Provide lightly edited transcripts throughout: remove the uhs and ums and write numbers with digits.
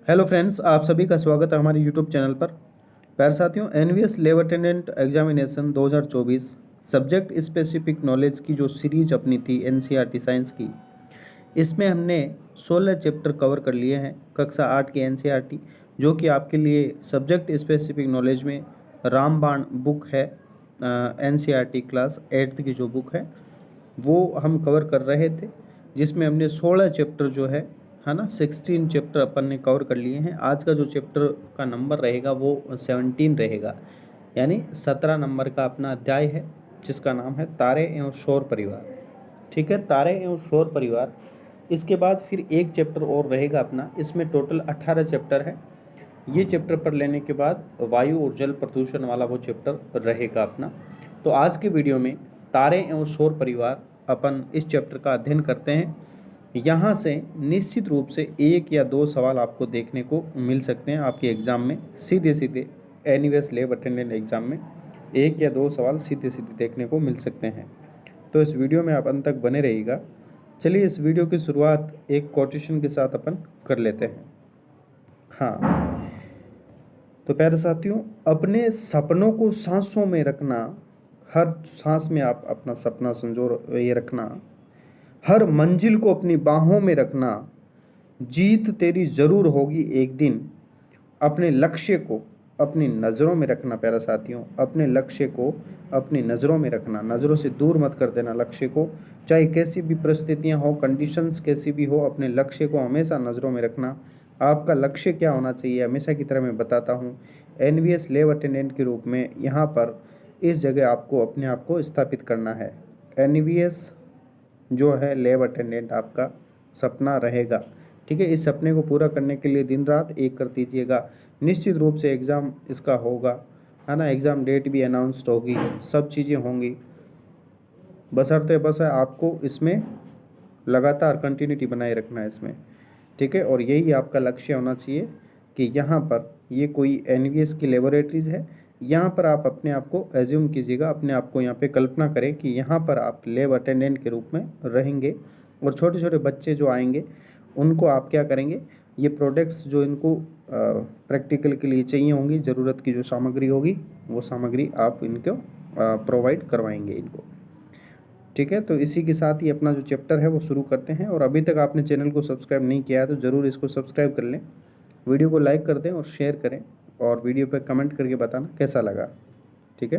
Hello friends, आप सभी का स्वागत है हमारे यूट्यूब चैनल पर। प्यारे साथियों, एनवीएस लेव attendant examination 2024 subject specific knowledge की जो सीरीज अपनी थी एनसीईआरटी साइंस की, इसमें हमने 16 चैप्टर कवर कर लिए हैं कक्षा 8 की एनसीईआरटी, जो कि आपके लिए सब्जेक्ट स्पेसिफिक नॉलेज में रामबाण बुक है। एनसीईआरटी क्लास 8th की जो बुक है वो हम कवर कर रहे थे, जिसमें हमने 16 चैप्टर जो है ना, 16 चैप्टर अपन ने कवर कर लिए हैं। आज का जो चैप्टर का नंबर रहेगा वो 17 रहेगा, यानी 17 नंबर का अपना अध्याय है, जिसका नाम है तारे एवं शोर परिवार। ठीक है, तारे एवं शोर परिवार। इसके बाद फिर एक चैप्टर और रहेगा अपना, इसमें टोटल 18 चैप्टर है। ये चैप्टर पर लेने के बाद वायु और जल प्रदूषण वाला वो चैप्टर रहेगा अपना। तो आज के वीडियो में तारे एवं सौर परिवार अपन इस चैप्टर का अध्ययन करते हैं। यहाँ से निश्चित रूप से एक या दो सवाल आपको देखने को मिल सकते हैं आपके एग्ज़ाम में, सीधे सीधे एनवीएस लेव अटेंडेंट एग्ज़ाम में एक या दो सवाल सीधे सीधे देखने को मिल सकते हैं। तो इस वीडियो में आप अंत तक बने रहिएगा। चलिए इस वीडियो की शुरुआत एक कोटेशन के साथ अपन कर लेते हैं। हाँ, तो प्यारे साथियों, अपने सपनों को सांसों में रखना, हर सांस में आप अपना सपना संजो ये रखना, हर मंजिल को अपनी बाहों में रखना, जीत तेरी जरूर होगी एक दिन। अपने लक्ष्य को अपनी नज़रों में रखना प्यारे साथियों, अपने लक्ष्य को अपनी नज़रों में रखना, नज़रों से दूर मत कर देना लक्ष्य को। चाहे कैसी भी परिस्थितियां हो, कंडीशंस कैसी भी हो, अपने लक्ष्य को हमेशा नज़रों में रखना। आपका लक्ष्य क्या होना चाहिए, हमेशा की तरह मैं बताता हूँ, एनवीएस लेव अटेंडेंट के रूप में यहाँ पर इस जगह आपको अपने आप को स्थापित करना है। एनवीएस जो है लेव अटेंडेंट आपका सपना रहेगा। ठीक है, इस सपने को पूरा करने के लिए दिन रात एक कर दीजिएगा। निश्चित रूप से एग्ज़ाम इसका होगा, है ना, एग्ज़ाम डेट भी अनाउंस्ड होगी, सब चीज़ें होंगी, बशर्ते बस आपको इसमें लगातार कंटिन्यूटी बनाए रखना है इसमें। ठीक है, और यही आपका लक्ष्य होना चाहिए कि यहाँ पर ये कोई एनवीएस की लेबोरेटरीज़ है, यहाँ पर आप अपने आप को एज्यूम कीजिएगा, अपने आप को यहाँ पे कल्पना करें कि यहाँ पर आप लैब अटेंडेंट के रूप में रहेंगे, और छोटे छोटे बच्चे जो आएंगे उनको आप क्या करेंगे, ये प्रोडक्ट्स जो इनको प्रैक्टिकल के लिए चाहिए होंगी, ज़रूरत की जो सामग्री होगी वो सामग्री आप इनको प्रोवाइड करवाएंगे इनको। ठीक है, तो इसी के साथ ही अपना जो चैप्टर है वो शुरू करते हैं। और अभी तक आपने चैनल को सब्सक्राइब नहीं किया है तो ज़रूर इसको सब्सक्राइब कर लें, वीडियो को लाइक कर दें और शेयर करें, और वीडियो पर कमेंट करके बताना कैसा लगा। ठीक है,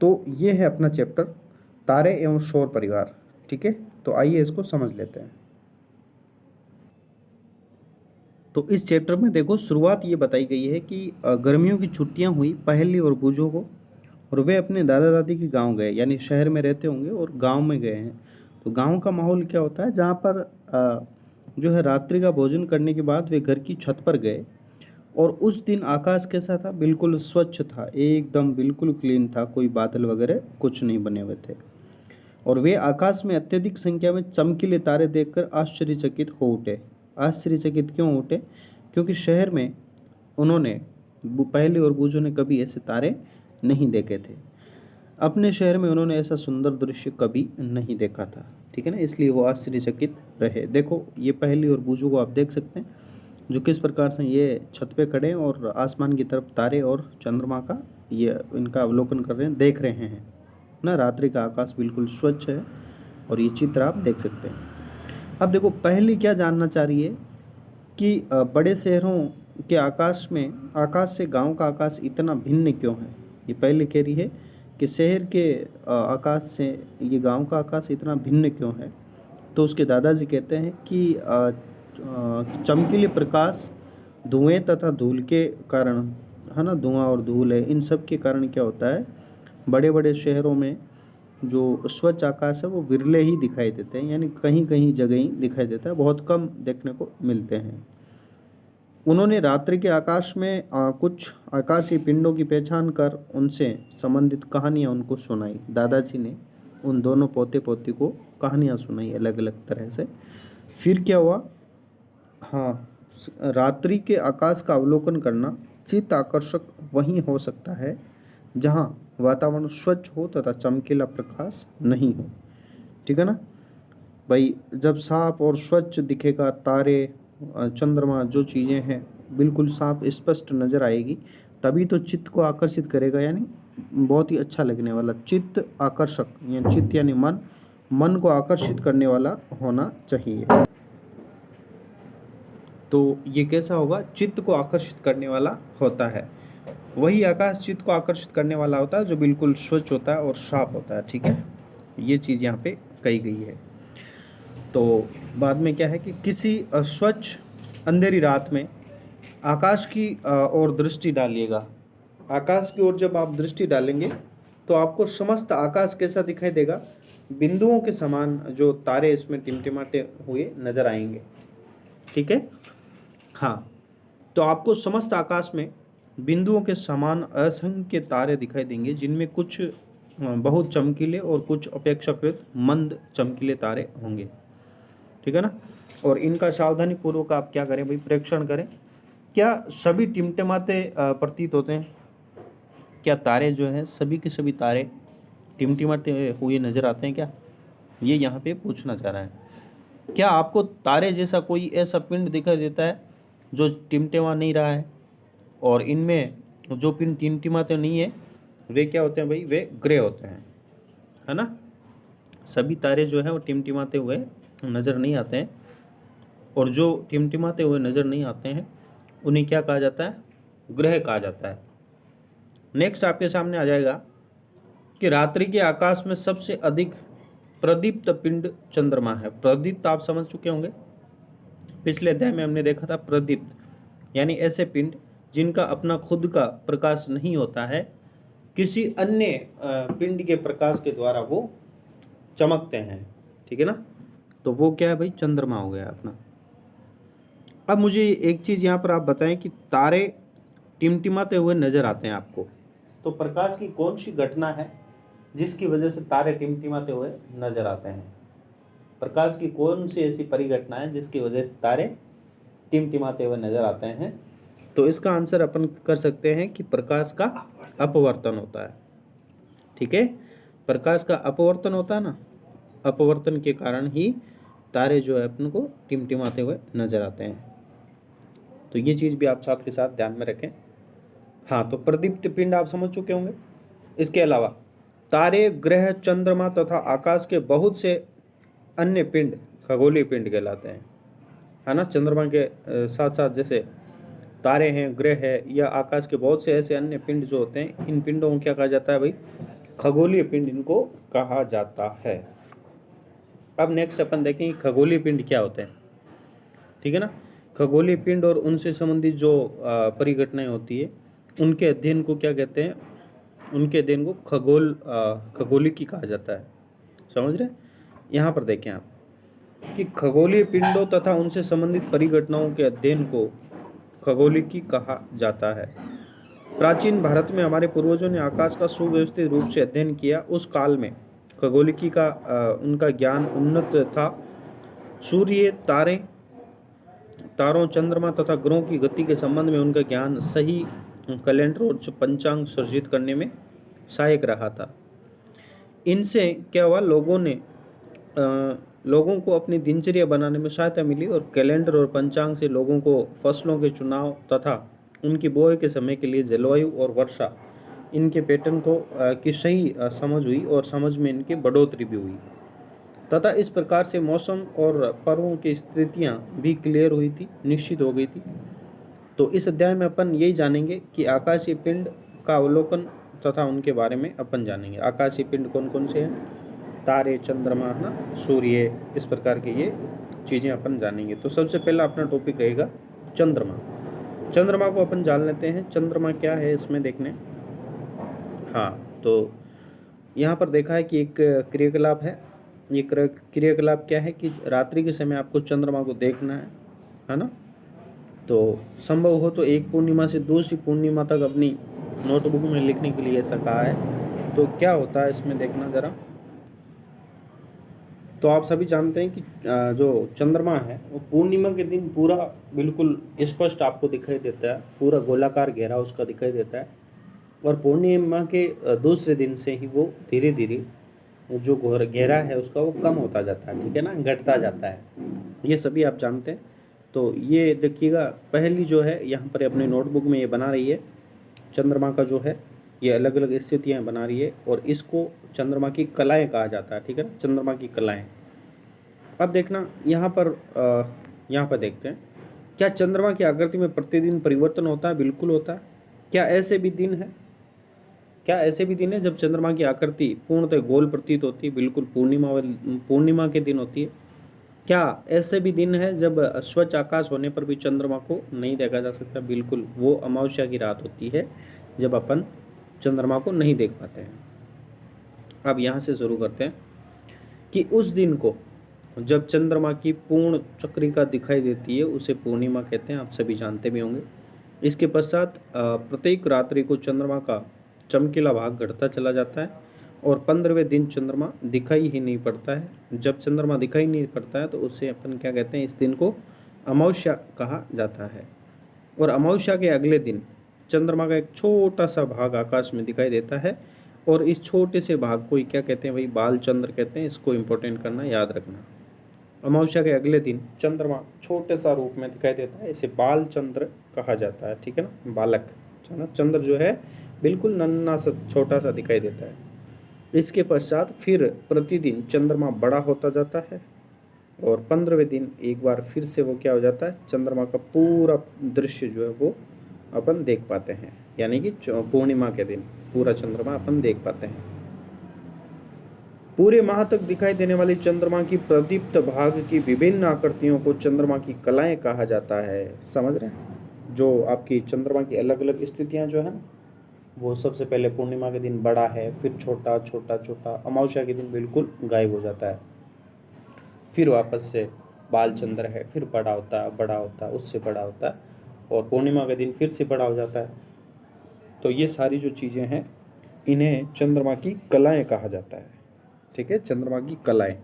तो ये है अपना चैप्टर तारे एवं शोर परिवार। ठीक है, तो आइए इसको समझ लेते हैं। तो इस चैप्टर में देखो, शुरुआत ये बताई गई है कि गर्मियों की छुट्टियां हुई पहेली और बूझों को, और वे अपने दादा दादी के गांव गए, यानी शहर में रहते होंगे और गांव में गए हैं। तो गांव का माहौल क्या होता है, जहाँ पर जो है रात्रि का भोजन करने के बाद वे घर की छत पर गए, और उस दिन आकाश कैसा था, बिल्कुल स्वच्छ था, एकदम बिल्कुल क्लीन था, कोई बादल वगैरह कुछ नहीं बने हुए थे। और वे आकाश में अत्यधिक संख्या में चमकीले तारे देखकर आश्चर्यचकित हो उठे। आश्चर्यचकित क्यों उठे, क्योंकि शहर में उन्होंने पहले और बूझों ने कभी ऐसे तारे नहीं देखे थे। अपने शहर में उन्होंने ऐसा सुंदर दृश्य कभी नहीं देखा था। ठीक है ना, इसलिए वो आश्चर्यचकित रहे। देखो, ये पहली और बूझों को आप देख सकते हैं, जो किस प्रकार से ये छत पे खड़े हैं और आसमान की तरफ तारे और चंद्रमा का ये इनका अवलोकन कर रहे हैं, देख रहे हैं ना। रात्रि का आकाश बिल्कुल स्वच्छ है, और ये चित्र आप देख सकते हैं। अब देखो, पहली क्या जानना चाह रही है कि बड़े शहरों के आकाश में, आकाश से गांव का आकाश इतना भिन्न क्यों है। ये पहले कह रही है कि शहर के आकाश से ये गांव का आकाश इतना भिन्न क्यों है। तो उसके दादाजी कहते हैं कि चमकीले प्रकाश, धुएं तथा धूल के कारण, है ना, धुआं और धूल है, इन सब के कारण क्या होता है, बड़े बड़े शहरों में जो स्वच्छ आकाश है वो विरले ही दिखाई देते हैं, यानी कहीं कहीं जगह ही दिखाई देता है, बहुत कम देखने को मिलते हैं। उन्होंने रात्रि के आकाश में कुछ आकाशीय पिंडों की पहचान कर उनसे संबंधित कहानियाँ उनको सुनाई। दादाजी ने उन दोनों पोते पोती को कहानियाँ सुनाई अलग अलग तरह से। फिर क्या हुआ, हाँ, रात्रि के आकाश का अवलोकन करना चित्त आकर्षक वहीं हो सकता है जहाँ वातावरण स्वच्छ हो तथा चमकीला प्रकाश नहीं हो। ठीक है ना भाई, जब साफ और स्वच्छ दिखेगा तारे चंद्रमा जो चीज़ें हैं बिल्कुल साफ स्पष्ट नज़र आएगी, तभी तो चित्त को आकर्षित करेगा, यानी बहुत ही अच्छा लगने वाला, चित्त आकर्षक, यानी चित्त यानी मन, मन को आकर्षित करने वाला होना चाहिए। तो ये कैसा होगा? चित्त को आकर्षित करने वाला होता है। वही आकाश चित्त को आकर्षित करने वाला होता है जो बिल्कुल स्वच्छ होता है और साफ होता है। ठीक है, ये चीज़ यहाँ पे कही गई है। तो बाद में क्या है कि किसी स्वच्छ अंधेरी रात में आकाश की ओर दृष्टि डालिएगा। आकाश की ओर जब आप दृष्टि डालेंगे तो आपको समस्त आकाश कैसा दिखाई देगा? बिंदुओं के समान जो तारे इसमें टिमटिमाते हुए नजर आएंगे। ठीक है, हाँ, तो आपको समस्त आकाश में बिंदुओं के समान असंख्य तारे दिखाई देंगे, जिनमें कुछ बहुत चमकीले और कुछ अपेक्षाकृत मंद चमकीले तारे होंगे। ठीक है ना, और इनका सावधानी पूर्वक आप क्या करें भाई? प्रेक्षण करें। क्या सभी टिमटिमाते प्रतीत होते हैं? क्या तारे जो हैं सभी के सभी तारे टिमटिमाते हुए नजर आते हैं क्या? ये यहाँ पे पूछना चाह रहा है। क्या आपको तारे जैसा कोई ऐसा पिंड दिखाई देता है जो टिमटिमा नहीं रहा है? और इनमें जो पिंड टिमटिमाते नहीं है वे क्या होते हैं भाई? वे ग्रे होते हैं, है ना। सभी तारे जो हैं वो टिमटिमाते हुए नज़र नहीं आते हैं, और जो टिमटिमाते हुए नज़र नहीं आते हैं उन्हें क्या कहा जाता है? ग्रह कहा जाता है। नेक्स्ट आपके सामने आ जाएगा कि रात्रि के आकाश में सबसे अधिक प्रदीप्त पिंड चंद्रमा है। प्रदीप्त आप समझ चुके होंगे, पिछले अध्याय में हमने देखा था। प्रदीप्त यानी ऐसे पिंड जिनका अपना खुद का प्रकाश नहीं होता है, किसी अन्य पिंड के प्रकाश के द्वारा वो चमकते हैं। ठीक है ना, तो वो क्या है भाई? चंद्रमा हो गया अपना। अब मुझे एक चीज़ यहाँ पर आप बताएं कि तारे टिमटिमाते हुए नजर आते हैं आपको, तो प्रकाश की कौन सी घटना है जिसकी वजह से तारे टिमटिमाते हुए नजर आते हैं? प्रकाश की कौन सी ऐसी परिघटना है जिसकी वजह से तारे टिमटिमाते हुए नजर आते हैं? तो इसका आंसर अपन कर सकते हैं कि प्रकाश का अपवर्तन होता है। ठीक है, प्रकाश का अपवर्तन होता है ना, अपवर्तन के कारण ही तारे जो है अपन को टिमटिमाते हुए नजर आते हैं। तो ये चीज़ भी आप साथ के साथ ध्यान में रखें। हाँ, तो प्रदीप्त पिंड आप समझ चुके होंगे। इसके अलावा तारे, ग्रह, चंद्रमा तथा आकाश के बहुत से अन्य पिंड खगोलीय पिंड कहलाते हैं, है ना। चंद्रमा के साथ साथ जैसे तारे हैं, ग्रह है, या आकाश के बहुत से ऐसे अन्य पिंड जो होते हैं, इन पिंडों को क्या कहा जाता है भाई? खगोलीय पिंड इनको कहा जाता है। अब नेक्स्ट अपन देखेंगे खगोलीय पिंड क्या होते हैं। ठीक है ना, खगोलीय पिंड और उनसे संबंधित जो परिघटनाएं होती है उनके अध्ययन को क्या कहते हैं? उनके अध्ययन को खगोलिकी कहा जाता है। समझ रहे? यहाँ पर देखें आप कि खगोलीय पिंडों तथा उनसे संबंधित परिघटनाओं के अध्ययन को खगोलिकी कहा जाता है। प्राचीन भारत में हमारे पूर्वजों ने आकाश का सुव्यवस्थित रूप से अध्ययन किया। उस काल में खगोलिकी का उनका ज्ञान उन्नत था। सूर्य, तारों, चंद्रमा तथा ग्रहों की गति के संबंध में उनका ज्ञान सही कैलेंडर और पंचांग सर्जित करने में सहायक रहा था। इनसे क्या हुआ? लोगों को अपनी दिनचर्या बनाने में सहायता मिली, और कैलेंडर और पंचांग से लोगों को फसलों के चुनाव तथा उनकी बुआई के समय के लिए जलवायु और वर्षा इनके पैटर्न को की सही समझ हुई, और समझ में इनकी बढ़ोतरी भी हुई, तथा इस प्रकार से मौसम और पर्वों की स्थितियाँ भी क्लियर हुई थी, निश्चित हो गई थी। तो इस अध्याय में अपन यही जानेंगे कि आकाशीय पिंड का अवलोकन तथा उनके बारे में अपन जानेंगे। आकाशीय पिंड कौन कौन से हैं? तारे, चंद्रमा, ना, सूर्य, इस प्रकार के ये चीज़ें अपन जानेंगे। तो सबसे पहला अपना टॉपिक रहेगा चंद्रमा। चंद्रमा को अपन जान लेते हैं। चंद्रमा क्या है इसमें देखने। हाँ, तो यहाँ पर देखा है कि एक क्रियाकलाप है। ये क्रियाकलाप क्या है कि रात्रि के समय आपको चंद्रमा को देखना है ना। तो संभव हो तो एक पूर्णिमा से दूसरी पूर्णिमा तक अपनी नोटबुक में लिखने के लिए ऐसा कहा है। तो क्या होता है इसमें देखना ज़रा। तो आप सभी जानते हैं कि जो चंद्रमा है वो पूर्णिमा के दिन पूरा बिल्कुल स्पष्ट आपको दिखाई देता है, पूरा गोलाकार घेरा उसका दिखाई देता है, और पूर्णिमा के दूसरे दिन से ही वो धीरे धीरे जो घेरा है उसका वो कम होता जाता है। ठीक है ना, घटता जाता है। ये सभी आप जानते हैं। तो ये देखिएगा, पहली जो है यहाँ पर अपने नोटबुक में ये बना रही है, चंद्रमा का जो है ये अलग अलग स्थितियाँ बना रही है और इसको चंद्रमा की कलाएँ कहा जाता है, ठीक है ना, चंद्रमा की कलाएँ। अब देखना यहाँ पर देखते हैं, क्या चंद्रमा की आकृति में प्रतिदिन परिवर्तन होता है? बिल्कुल होता है। क्या ऐसे भी दिन है, क्या ऐसे भी दिन है जब चंद्रमा की आकृति पूर्णतः गोल प्रतीत होती है? बिल्कुल, पूर्णिमा के दिन होती है। क्या ऐसे भी दिन है जब स्वच्छ आकाश होने पर भी चंद्रमा को नहीं देखा जा सकता? बिल्कुल, वो अमावस्या की रात होती है जब अपन चंद्रमा को नहीं देख पाते हैं। अब यहाँ से शुरू करते हैं कि उस दिन को जब चंद्रमा की पूर्ण चक्रिका दिखाई देती है उसे पूर्णिमा कहते हैं, आप सभी जानते भी होंगे। इसके पश्चात प्रत्येक रात्रि को चंद्रमा का चमकीला भाग घटता चला जाता है और 15वें दिन चंद्रमा दिखाई ही नहीं पड़ता है। जब चंद्रमा दिखाई नहीं पड़ता है तो उसे अपन क्या कहते हैं, इस दिन को अमावस्या कहा जाता है। और अमावस्या के अगले दिन चंद्रमा का एक छोटा सा भाग आकाश में दिखाई देता है और इस छोटे से भाग को ही क्या कहते हैं भाई, बाल चंद्र कहते हैं। इसको इम्पोर्टेंट करना, याद रखना। अमावस्या के अगले दिन चंद्रमा छोटे सा रूप में दिखाई देता है, इसे बाल चंद्र कहा जाता है, ठीक है ना, बालक है ना, चंद्र जो है बिल्कुल नन्हा सा छोटा सा दिखाई देता है। इसके पश्चात फिर प्रतिदिन चंद्रमा बड़ा होता जाता है और 15वें दिन एक बार फिर से वो क्या हो जाता है, चंद्रमा का पूरा दृश्य जो है वो अपन देख पाते हैं, यानी कि पूर्णिमा के दिन पूरा चंद्रमा अपन देख पाते हैं। पूरे माह तक दिखाई देने वाली चंद्रमा की प्रदीप्त भाग की विभिन्न आकृतियों को चंद्रमा की कलाएं कहा जाता है। समझ रहे हैं? जो आपकी चंद्रमा की अलग अलग स्थितियां जो है, वो सबसे पहले पूर्णिमा के दिन बड़ा है, फिर छोटा छोटा छोटा, अमावस्या के दिन बिल्कुल गायब हो जाता है, फिर वापस से बाल चंद्र है, फिर बड़ा होता है, बड़ा होता है, उससे बड़ा होता है, और पूर्णिमा के दिन फिर से बड़ा हो जाता है। तो ये सारी जो चीज़ें हैं इन्हें चंद्रमा की कलाएं कहा जाता है, ठीक है, चंद्रमा की कलाएं।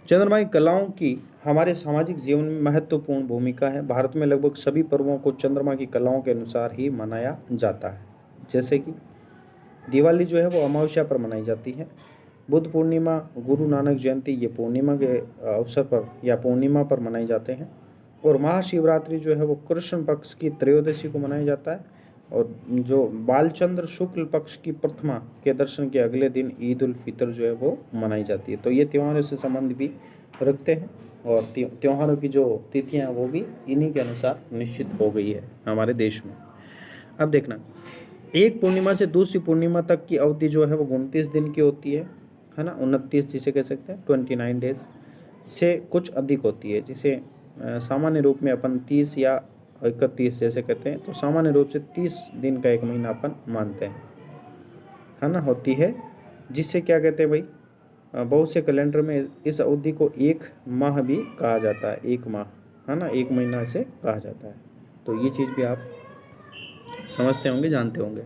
चंद्रमा की कलाओं की हमारे सामाजिक जीवन में महत्वपूर्ण भूमिका है। भारत में लगभग सभी पर्वों को चंद्रमा की कलाओं के अनुसार ही मनाया जाता है। जैसे कि दिवाली जो है वो अमावस्या पर मनाई जाती है, बुद्ध पूर्णिमा, गुरु नानक जयंती ये पूर्णिमा के अवसर पर या पूर्णिमा पर मनाए जाते हैं, और महाशिवरात्रि जो है वो कृष्ण पक्ष की त्रयोदशी को मनाया जाता है, और जो बालचंद्र शुक्ल पक्ष की प्रथमा के दर्शन के अगले दिन ईद उल फितर जो है वो मनाई जाती है। तो ये त्योहारों से संबंध भी रखते हैं और त्योहारों की जो तिथियां वो भी इन्हीं के अनुसार निश्चित हो गई है हमारे देश में। अब देखना, एक पूर्णिमा से दूसरी पूर्णिमा तक की अवधि जो है वो 29 दिन की होती है ना, 29 जिसे कह सकते हैं, 29 डेज से कुछ अधिक होती है, जिसे सामान्य रूप में अपन 30 या 31 जैसे कहते हैं। तो सामान्य रूप से 30 दिन का एक महीना अपन मानते हैं, है ना, होती है, जिससे क्या कहते हैं भाई, बहुत से कैलेंडर में इस अवधि को एक माह भी कहा जाता है, एक माह, है ना, एक महीना से कहा जाता है। तो ये चीज़ भी आप समझते होंगे, जानते होंगे।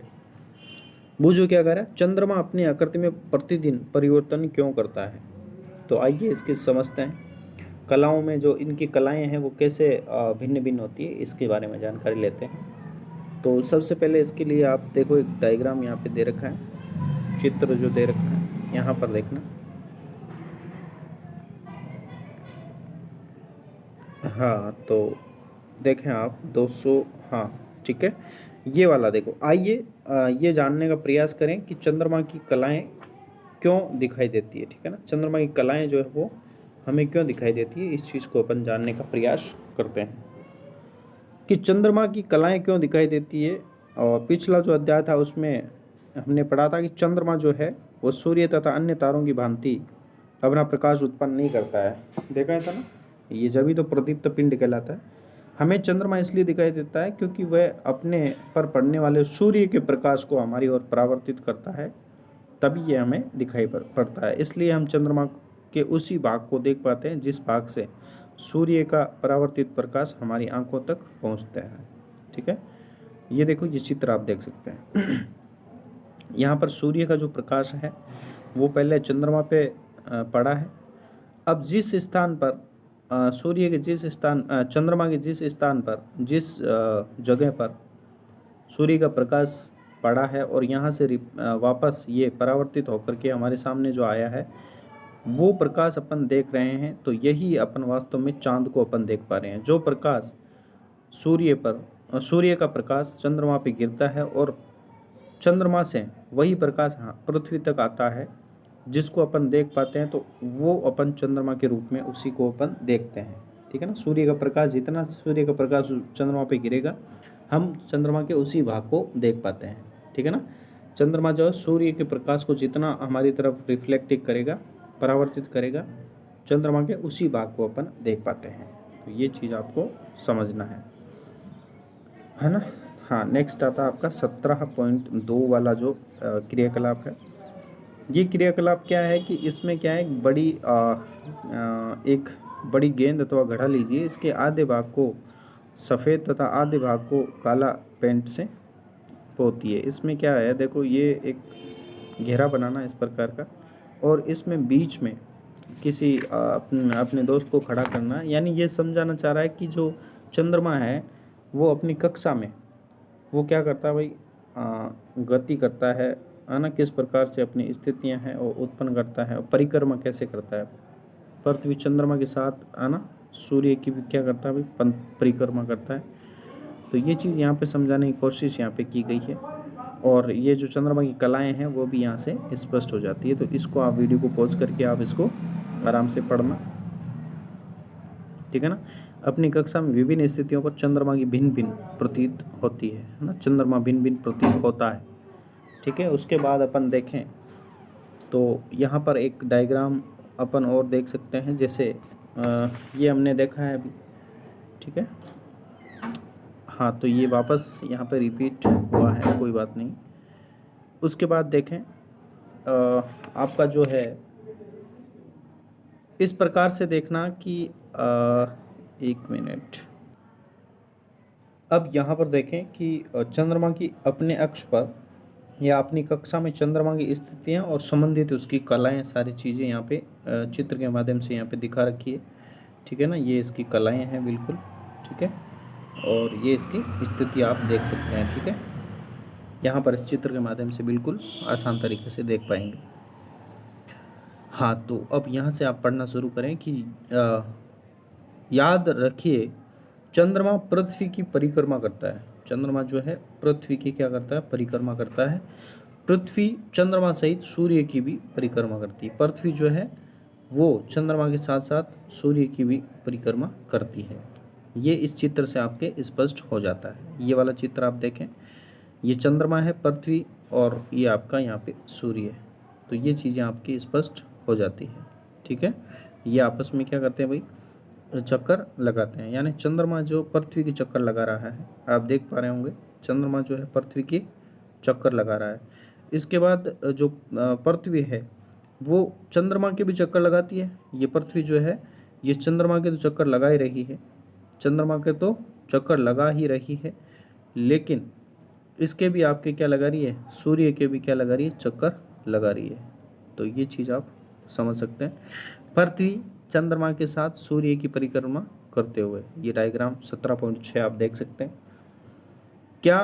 बूझो क्या कह रहा है, चंद्रमा अपनी आकृति में प्रतिदिन परिवर्तन क्यों करता है? तो आइए इसके समझते हैं। कलाओं में जो इनकी कलाएं हैं वो कैसे भिन्न भिन्न होती है, इसके बारे में जानकारी लेते हैं। तो सबसे पहले इसके लिए आप देखो, एक डायग्राम यहाँ पे दे रखा है, चित्र जो दे रखा है यहाँ पर देखना। हाँ, तो देखें आप 200, हाँ ठीक है, ये वाला देखो। आइए ये जानने का प्रयास करें कि चंद्रमा की कलाएं क्यों दिखाई देती है, ठीक है ना, चंद्रमा की कलाएं जो है वो हमें क्यों दिखाई देती है, इस चीज़ को अपन जानने का प्रयास करते हैं कि चंद्रमा की कलाएं क्यों दिखाई देती है। और पिछला जो अध्याय था उसमें हमने पढ़ा था कि चंद्रमा जो है वो सूर्य तथा अन्य तारों की भांति अपना प्रकाश उत्पन्न नहीं करता है, देखा था ना, ये जब ही तो प्रदीप्त पिंड कहलाता है। हमें चंद्रमा इसलिए दिखाई देता है क्योंकि वह अपने पर पड़ने वाले सूर्य के प्रकाश को हमारी ओर परावर्तित करता है, तभी ये हमें दिखाई पड़ता है। इसलिए हम चंद्रमा के उसी भाग को देख पाते हैं जिस भाग से सूर्य का परावर्तित प्रकाश हमारी आंखों तक पहुंचता है, ठीक है। ये देखो, ये चित्र आप देख सकते हैं। यहाँ पर सूर्य का जो प्रकाश है वो पहले चंद्रमा पे पड़ा है। अब जिस स्थान पर सूर्य के जिस स्थान चंद्रमा के जिस स्थान पर जिस जगह पर सूर्य का प्रकाश पड़ा है और यहाँ से वापस ये परावर्तित होकर के हमारे सामने जो आया है, वो प्रकाश अपन देख रहे हैं, तो यही अपन वास्तव में चांद को अपन देख पा रहे हैं। जो प्रकाश सूर्य का प्रकाश चंद्रमा पे गिरता है और चंद्रमा से वही प्रकाश पृथ्वी तक आता है, जिसको अपन देख पाते हैं, तो वो अपन चंद्रमा के रूप में उसी को अपन देखते हैं। ठीक है ना। सूर्य का प्रकाश, जितना सूर्य का प्रकाश चंद्रमा पे गिरेगा, हम चंद्रमा के उसी भाग को देख पाते हैं। ठीक है ना। चंद्रमा जो है सूर्य के प्रकाश को जितना हमारी तरफ रिफ्लेक्ट करेगा, परावर्तित करेगा, चंद्रमा के उसी भाग को अपन देख पाते हैं। तो ये चीज़ आपको समझना है ना। हाँ, नेक्स्ट आता है आपका 17.2 वाला जो क्रियाकलाप है। ये क्रियाकलाप क्या है कि इसमें क्या है, एक बड़ी गेंद अथवा घड़ा लीजिए, इसके आधे भाग को सफ़ेद तथा आधे भाग को काला पेंट से पोतिए। इसमें क्या है, देखो ये एक घेरा बनाना इस प्रकार का, और इसमें बीच में किसी अपने दोस्त को खड़ा करना। यानी ये समझाना चाह रहा है कि जो चंद्रमा है वो अपनी कक्षा में वो क्या करता है भाई, गति करता है ना, किस प्रकार से अपनी स्थितियां हैं वो उत्पन्न करता है, और परिक्रमा कैसे करता है। पृथ्वी चंद्रमा के साथ ना सूर्य की भी क्या करता है भाई, परिक्रमा करता है। तो ये चीज़ यहाँ पे समझाने की कोशिश यहाँ पे की गई है, और ये जो चंद्रमा की कलाएं हैं वो भी यहाँ से स्पष्ट हो जाती है। तो इसको आप वीडियो को पॉज करके आप इसको आराम से पढ़ना। ठीक है ना। अपनी कक्षा में विभिन्न स्थितियों पर चंद्रमा की भिन्न भिन्न प्रतीत होती है ना, चंद्रमा भिन्न भिन्न प्रतीत होता है। ठीक है। उसके बाद अपन देखें तो यहाँ पर एक डायग्राम अपन और देख सकते हैं, जैसे ये हमने देखा है अभी। ठीक है। हाँ, तो ये वापस यहाँ पे रिपीट हुआ है, कोई बात नहीं। उसके बाद देखें आपका जो है इस प्रकार से देखना कि एक मिनट, अब यहाँ पर देखें कि चंद्रमा की अपने अक्ष पर या अपनी कक्षा में चंद्रमा की स्थितियाँ और संबंधित उसकी कलाएं, सारी चीज़ें यहाँ पे चित्र के माध्यम से यहाँ पे दिखा रखी है। ठीक है ना। ये इसकी कलाएं हैं बिल्कुल। ठीक है। और ये इसकी स्थिति आप देख सकते हैं। ठीक है। यहाँ पर इस चित्र के माध्यम से बिल्कुल आसान तरीके से देख पाएंगे। हाँ, तो अब यहाँ से आप पढ़ना शुरू करें कि याद रखिए, चंद्रमा पृथ्वी की परिक्रमा करता है। चंद्रमा जो है पृथ्वी की क्या करता है, परिक्रमा करता है। पृथ्वी चंद्रमा सहित सूर्य की भी परिक्रमा करती है। पृथ्वी जो है वो चंद्रमा के साथ साथ सूर्य की भी परिक्रमा करती है। ये इस चित्र से आपके स्पष्ट हो जाता है। ये वाला चित्र आप देखें, ये चंद्रमा है, पृथ्वी, और ये आपका यहाँ पे सूर्य है। तो ये चीज़ें आपकी स्पष्ट हो जाती है। ठीक है। ये आपस में क्या करते हैं भाई, चक्कर लगाते हैं। यानी चंद्रमा जो पृथ्वी की चक्कर लगा रहा है, आप देख पा रहे होंगे, चंद्रमा जो है पृथ्वी की चक्कर लगा रहा है। इसके बाद जो पृथ्वी है वो चंद्रमा के भी चक्कर लगाती है। ये पृथ्वी जो है ये चंद्रमा के तो चक्कर लगा ही रही है, चंद्रमा के तो चक्कर लगा ही रही है, लेकिन इसके भी आपके क्या लगा रही है, सूर्य के भी क्या लगा रही है, चक्कर लगा रही है। तो ये चीज़ आप समझ सकते हैं, पृथ्वी चंद्रमा के साथ सूर्य की परिक्रमा करते हुए। ये डायग्राम 17.6 आप देख सकते हैं। क्या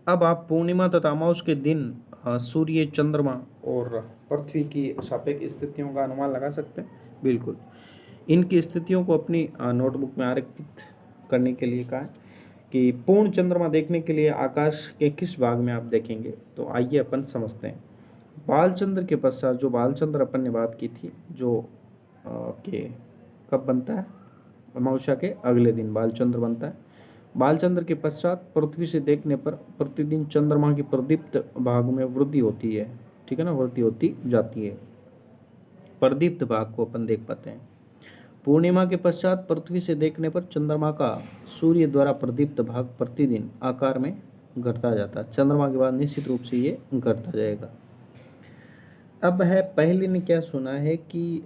अब आप पूर्णिमा तथा अमावस के दिन सूर्य, चंद्रमा और पृथ्वी की सापेक्ष स्थितियों का अनुमान लगा सकते हैं। बिल्कुल। इनकी स्थितियों को अपनी नोटबुक में आरेखित करने के लिए कहा है कि पूर्ण चंद्रमा देखने के लिए आकाश के किस भाग में आप देखेंगे। तो आइए अपन समझते हैं। बालचंद्र के पश्चात, जो बालचंद्र अपन ने बात की थी, जो के कब बनता है, अमावस्या के अगले दिन बालचंद्र बनता है। बालचंद्र के पश्चात पृथ्वी से देखने पर प्रतिदिन चंद्रमा की प्रदीप्त भाग में वृद्धि होती है। ठीक है ना, वृद्धि होती जाती है, प्रदीप्त भाग को अपन देख पाते हैं। पूर्णिमा के पश्चात पृथ्वी से देखने पर चंद्रमा का सूर्य द्वारा प्रदीप्त भाग प्रतिदिन आकार में घटता जाता है। चंद्रमा के बाद निश्चित रूप से ये घटता जाएगा। अब है, पहले ने क्या सुना है कि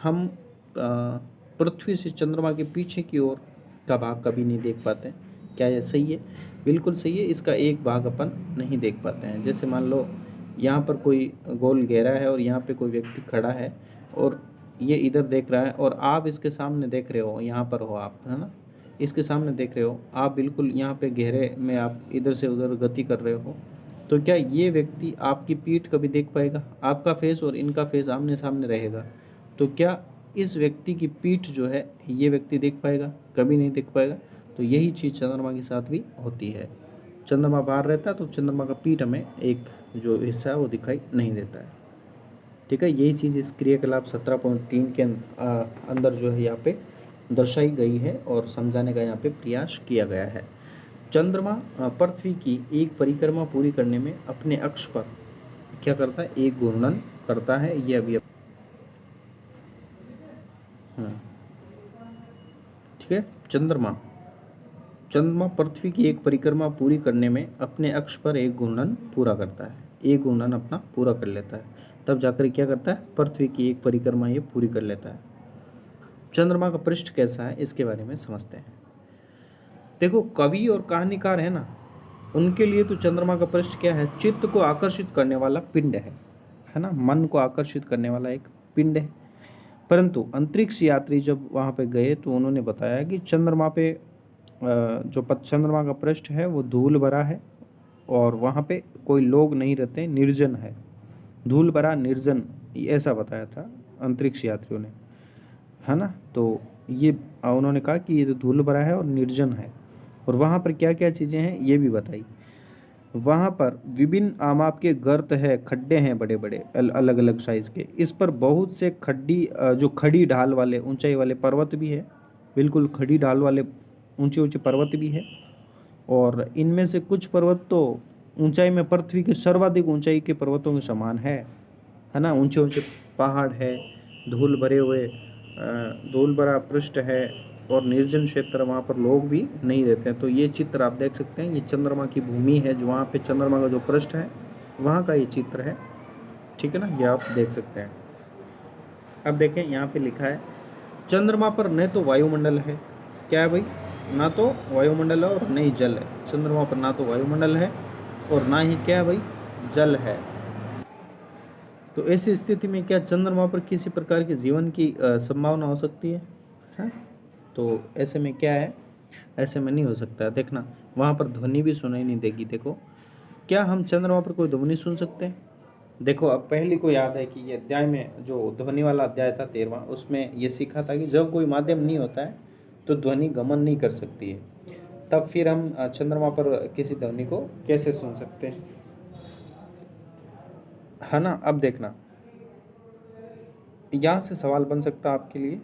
हम पृथ्वी से चंद्रमा के पीछे की ओर का भाग कभी नहीं देख पाते हैं। क्या ये सही है? बिल्कुल सही है। इसका एक भाग अपन नहीं देख पाते हैं। जैसे मान लो यहाँ पर कोई गोल घेरा है और यहाँ पे कोई व्यक्ति खड़ा है और ये इधर देख रहा है, और आप इसके सामने देख रहे हो, यहाँ पर हो आप, है ना, इसके सामने देख रहे हो आप, बिल्कुल यहाँ पे घेरे में आप इधर से उधर गति कर रहे हो, तो क्या ये व्यक्ति आपकी पीठ कभी देख पाएगा? आपका फेस और इनका फेस आमने सामने रहेगा, तो क्या इस व्यक्ति की पीठ जो है ये व्यक्ति देख पाएगा? कभी नहीं देख पाएगा। तो यही चीज़ चंद्रमा के साथ भी होती है। चंद्रमा बाहर रहता है तो चंद्रमा का पीठ हमें एक जो हिस्सा है वो दिखाई नहीं देता है। ठीक है, यही चीज़ इस क्रियाकलाप 17.3 के अंदर जो है यहाँ पे दर्शाई गई है और समझाने का यहाँ पे प्रयास किया गया है। चंद्रमा पृथ्वी की एक परिक्रमा पूरी करने में अपने अक्ष पर क्या करता है? एक घूर्णन करता है। ये अभी ठीक है। चंद्रमा पृथ्वी की एक परिक्रमा पूरी करने में अपने अक्ष पर एक घूर्णन पूरा करता है। एक घूर्णन अपना पूरा कर लेता है, तब जाकर क्या करता है? पृथ्वी की एक परिक्रमा ये पूरी कर लेता है। चंद्रमा का पृष्ठ कैसा है इसके बारे में समझते हैं। देखो, कवि और कहानीकार है ना, उनके लिए तो चंद्रमा का पृष्ठ क्या है? चित्त को आकर्षित करने वाला पिंड है ना, मन को आकर्षित करने वाला एक पिंड है। परंतु अंतरिक्ष यात्री जब वहाँ पे गए तो उन्होंने बताया कि चंद्रमा पे जो चंद्रमा का पृष्ठ है वो धूल भरा है और वहाँ पे कोई लोग नहीं रहते, निर्जन है, धूल भरा निर्जन, ऐसा बताया था अंतरिक्ष यात्रियों ने, है ना। तो ये उन्होंने कहा कि ये तो धूल भरा है और निर्जन है। और वहाँ पर क्या क्या चीज़ें हैं ये भी बताई। वहाँ पर विभिन्न आमाप के गर्त है, खड्डे हैं बड़े बड़े अलग अलग साइज़ के। इस पर बहुत से जो खड़ी ढाल वाले ऊंचाई वाले पर्वत भी है, बिल्कुल खड़ी ढाल वाले ऊंचे ऊंचे पर्वत भी है। और इनमें से कुछ पर्वत तो ऊंचाई में पृथ्वी के सर्वाधिक ऊंचाई के पर्वतों के समान है ना। ऊंचे ऊंचे पहाड़ है, धूल भरे हुए धूल भरा पृष्ठ है और निर्जन क्षेत्र, वहाँ पर लोग भी नहीं रहते हैं। तो ये चित्र आप देख सकते हैं, ये चंद्रमा की भूमि है, जो वहाँ पे चंद्रमा का जो पृष्ठ है वहाँ का ये चित्र है। ठीक है ना, ये आप देख सकते हैं। अब देखें यहाँ पे लिखा है चंद्रमा पर न तो वायुमंडल है, क्या है भाई? ना तो वायुमंडल है और न ही जल है। चंद्रमा पर ना तो वायुमंडल है और ना ही क्या है भाई? जल है। तो ऐसी स्थिति में क्या चंद्रमा पर किसी प्रकार के जीवन की संभावना हो सकती है? तो ऐसे में क्या है? ऐसे में नहीं हो सकता। देखना, वहाँ पर ध्वनि भी सुनाई नहीं देगी। देखो, क्या हम चंद्रमा पर कोई ध्वनि सुन सकते हैं? देखो, अब पहली को याद है कि ये अध्याय में जो ध्वनि वाला अध्याय था 13वां, उसमें ये सीखा था कि जब कोई माध्यम नहीं होता है तो ध्वनि गमन नहीं कर सकती है। तब फिर हम चंद्रमा पर किसी ध्वनि को कैसे सुन सकते हैं, है ना। अब देखना, यहाँ से सवाल बन सकता है आपके लिए,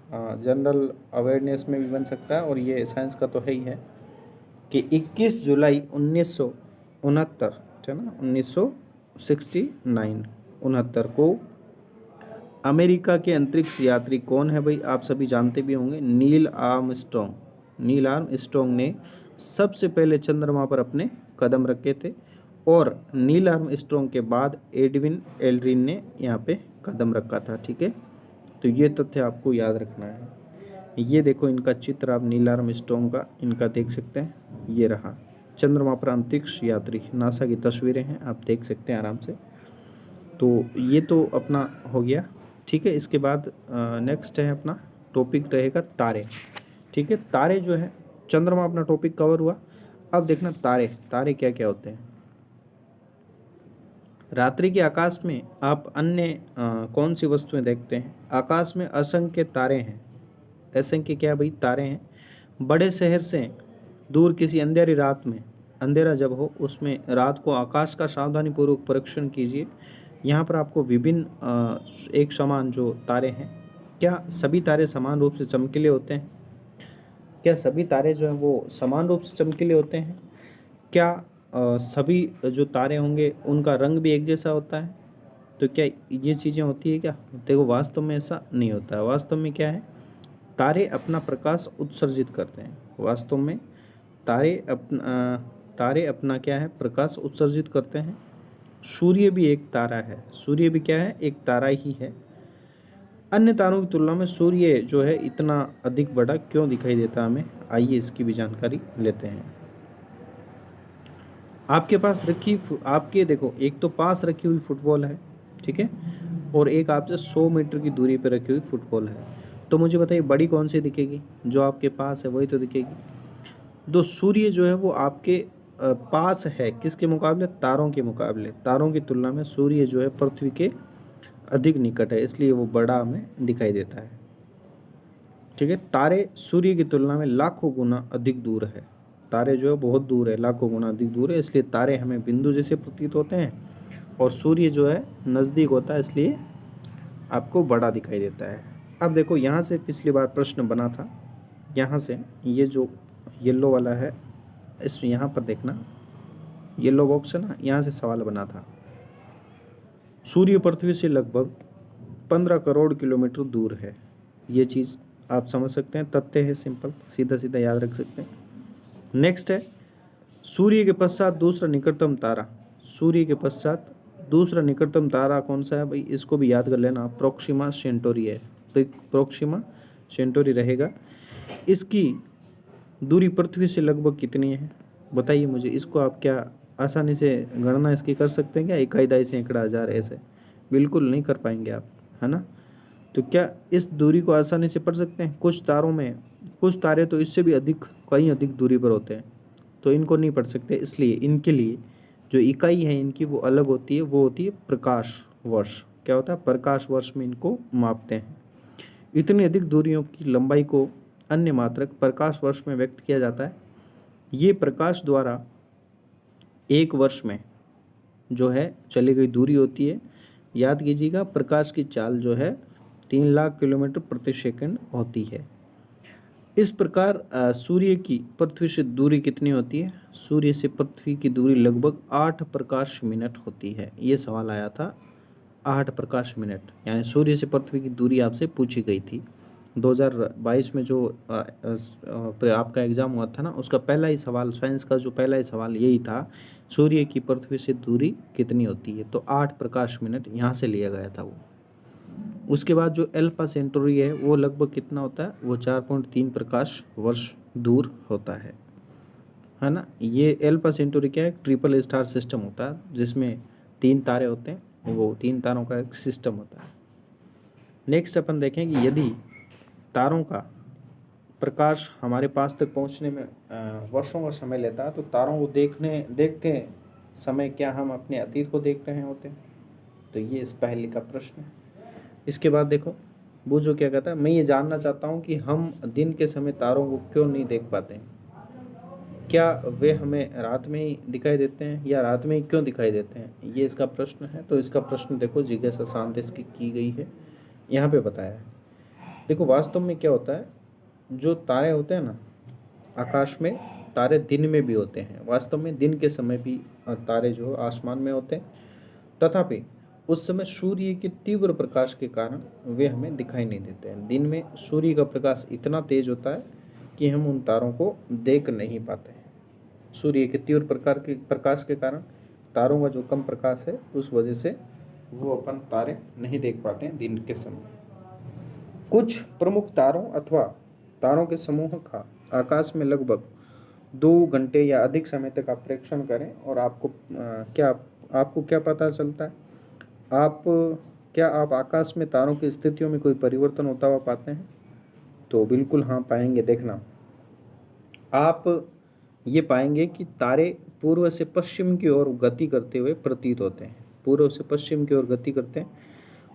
जनरल अवेयरनेस में भी बन सकता है और ये साइंस का तो है ही है कि 21 जुलाई 1969, है ना, 1969 को अमेरिका के अंतरिक्ष यात्री कौन है भाई? आप सभी जानते भी होंगे, नील आर्मस्ट्रॉन्ग ने सबसे पहले चंद्रमा पर अपने कदम रखे थे। और नील आर्मस्ट्रॉन्ग के बाद एडविन एल्ड्रिन ने यहाँ पे कदम रखा था। ठीक है, तो ये तथ्य आपको याद रखना है। ये देखो, इनका चित्र आप नील आर्मस्ट्रॉन्ग का इनका देख सकते हैं, ये रहा चंद्रमा पर अंतरिक्ष यात्री, नासा की तस्वीरें हैं, आप देख सकते हैं आराम से। तो ये तो अपना हो गया। ठीक है, इसके बाद नेक्स्ट है अपना टॉपिक रहेगा तारे। ठीक है, तारे जो है, चंद्रमा अपना टॉपिक कवर हुआ। अब देखना तारे क्या क्या होते हैं। रात्रि के आकाश में आप अन्य कौन सी वस्तुएं देखते हैं? आकाश में असंख्य तारे हैं। असंख्य क्या भाई? तारे हैं। बड़े शहर से दूर किसी अंधेरी रात में, अंधेरा जब हो उसमें रात को आकाश का सावधानीपूर्वक परीक्षण कीजिए। यहाँ पर आपको विभिन्न एक समान जो तारे हैं, क्या सभी तारे समान रूप से चमकीले होते हैं? क्या सभी तारे जो हैं वो समान रूप से चमकीले होते हैं? क्या सभी जो तारे होंगे उनका रंग भी एक जैसा होता है? तो क्या ये चीज़ें होती है क्या? देखो, वास्तव में ऐसा नहीं होता है। वास्तव में क्या है, तारे अपना प्रकाश उत्सर्जित करते हैं। वास्तव में तारे अपना क्या है, प्रकाश उत्सर्जित करते हैं। सूर्य भी एक तारा है। सूर्य भी क्या है, एक तारा ही है। अन्य तारों की तुलना में सूर्य जो है इतना अधिक बड़ा क्यों दिखाई देता है हमें? आइए इसकी भी जानकारी लेते हैं। आपके पास आपके देखो, एक तो पास रखी हुई फुटबॉल है, ठीक है, और एक आपसे 100 मीटर की दूरी पर रखी हुई फुटबॉल है। तो मुझे बताइए बड़ी कौन सी दिखेगी? जो आपके पास है वही तो दिखेगी। सूर्य जो है वो आपके पास है किसके मुकाबले, तारों के मुकाबले, तारों की तुलना में सूर्य जो है पृथ्वी के अधिक निकट है, इसलिए वो बड़ा हमें दिखाई देता है। ठीक है, तारे सूर्य की तुलना में लाखों गुना अधिक दूर है, तारे जो है बहुत दूर है, लाखों गुना अधिक दूर है, इसलिए तारे हमें बिंदु जैसे प्रतीत होते हैं और सूर्य जो है नज़दीक होता है, इसलिए आपको बड़ा दिखाई देता है। अब देखो यहाँ से पिछली बार प्रश्न बना था, यहाँ से ये जो येलो वाला है, इस यहाँ पर देखना, येलो बॉक्स है ना, यहाँ से सवाल बना था। सूर्य पृथ्वी से लगभग 15 करोड़ किलोमीटर दूर है, ये चीज़ आप समझ सकते हैं, तथ्य है, सिंपल, सीधा सीधा याद रख सकते हैं। नेक्स्ट है, सूर्य के पश्चात दूसरा निकटतम तारा, सूर्य के पश्चात दूसरा निकटतम तारा कौन सा है भाई, इसको भी याद कर लेना, प्रोक्सिमा सेंटोरी है, तो प्रोक्सिमा सेंटोरी रहेगा। इसकी दूरी पृथ्वी से लगभग कितनी है बताइए मुझे, इसको आप क्या आसानी से गणना इसकी कर सकते हैं क्या, इकाई दाई सैकड़ा हज़ार ऐसे, बिल्कुल नहीं कर पाएंगे आप, है ना। तो क्या इस दूरी को आसानी से पढ़ सकते हैं, कुछ तारों में, कुछ तारे तो इससे भी अधिक, कहीं अधिक दूरी पर होते हैं, तो इनको नहीं पढ़ सकते, इसलिए इनके लिए जो इकाई है इनकी वो अलग होती है, वो होती है प्रकाश वर्ष। क्या होता है, प्रकाश वर्ष में इनको मापते हैं। इतनी अधिक दूरियों की लंबाई को अन्य मात्रक प्रकाश वर्ष में व्यक्त किया जाता है। ये प्रकाश द्वारा एक वर्ष में जो है चली गई दूरी होती है। याद कीजिएगा, प्रकाश की चाल जो है 3 लाख किलोमीटर प्रति सेकंड होती है। इस प्रकार सूर्य की पृथ्वी से दूरी कितनी होती है, सूर्य से पृथ्वी की दूरी लगभग 8 प्रकाश मिनट होती है। ये सवाल आया था, 8 प्रकाश मिनट, यानी सूर्य से पृथ्वी की दूरी आपसे पूछी गई थी 2022 में जो आपका एग्ज़ाम हुआ था ना, उसका पहला ही सवाल, साइंस का जो पहला ही सवाल यही था, सूर्य की पृथ्वी से दूरी कितनी होती है, तो 8 प्रकाश मिनट यहाँ से लिया गया था वो। उसके बाद जो एल्फा सेंटोरी है वो लगभग कितना होता है, वो 4.3 प्रकाश वर्ष दूर होता है ना। ये एल्फा सेंटोरी क्या है, ट्रिपल स्टार सिस्टम होता है, जिसमें 3 तारे होते हैं, वो 3 तारों का एक सिस्टम होता है। नेक्स्ट अपन देखें कि यदि तारों का प्रकाश हमारे पास तक पहुंचने में वर्षों का समय लेता है, तो तारों को देखते समय क्या हम अपने अतीत को देख रहे होते हैं, तो ये इस पहले का प्रश्न है। इसके बाद देखो, वो जो क्या कहता है, मैं ये जानना चाहता हूँ कि हम दिन के समय तारों को क्यों नहीं देख पाते हैं, क्या वे हमें रात में ही दिखाई देते हैं या रात में ही क्यों दिखाई देते हैं, ये इसका प्रश्न है। तो इसका प्रश्न देखो जिज्ञासा शांत इसकी की गई है, यहाँ पे बताया है। देखो वास्तव में क्या होता है, जो तारे होते हैं ना आकाश में, तारे दिन में भी होते हैं, वास्तव में दिन के समय भी तारे जो आसमान में होते हैं, तथापि उस समय सूर्य के तीव्र प्रकाश के कारण वे हमें दिखाई नहीं देते हैं। दिन में सूर्य का प्रकाश इतना तेज होता है कि हम उन तारों को देख नहीं पाते हैं। सूर्य के तीव्र प्रकाश के कारण तारों का जो कम प्रकाश है, उस वजह से वो अपन तारे नहीं देख पाते हैं दिन के समय। कुछ प्रमुख तारों अथवा तारों के समूह का आकाश में लगभग 2 घंटे या अधिक समय तक आप प्रेक्षण करें और आपको क्या पता चलता है, क्या आप आकाश में तारों की स्थितियों में कोई परिवर्तन होता हुआ पाते हैं, तो बिल्कुल हाँ पाएंगे। देखना, आप ये पाएंगे कि तारे पूर्व से पश्चिम की ओर गति करते हुए प्रतीत होते हैं, पूर्व से पश्चिम की ओर गति करते हैं।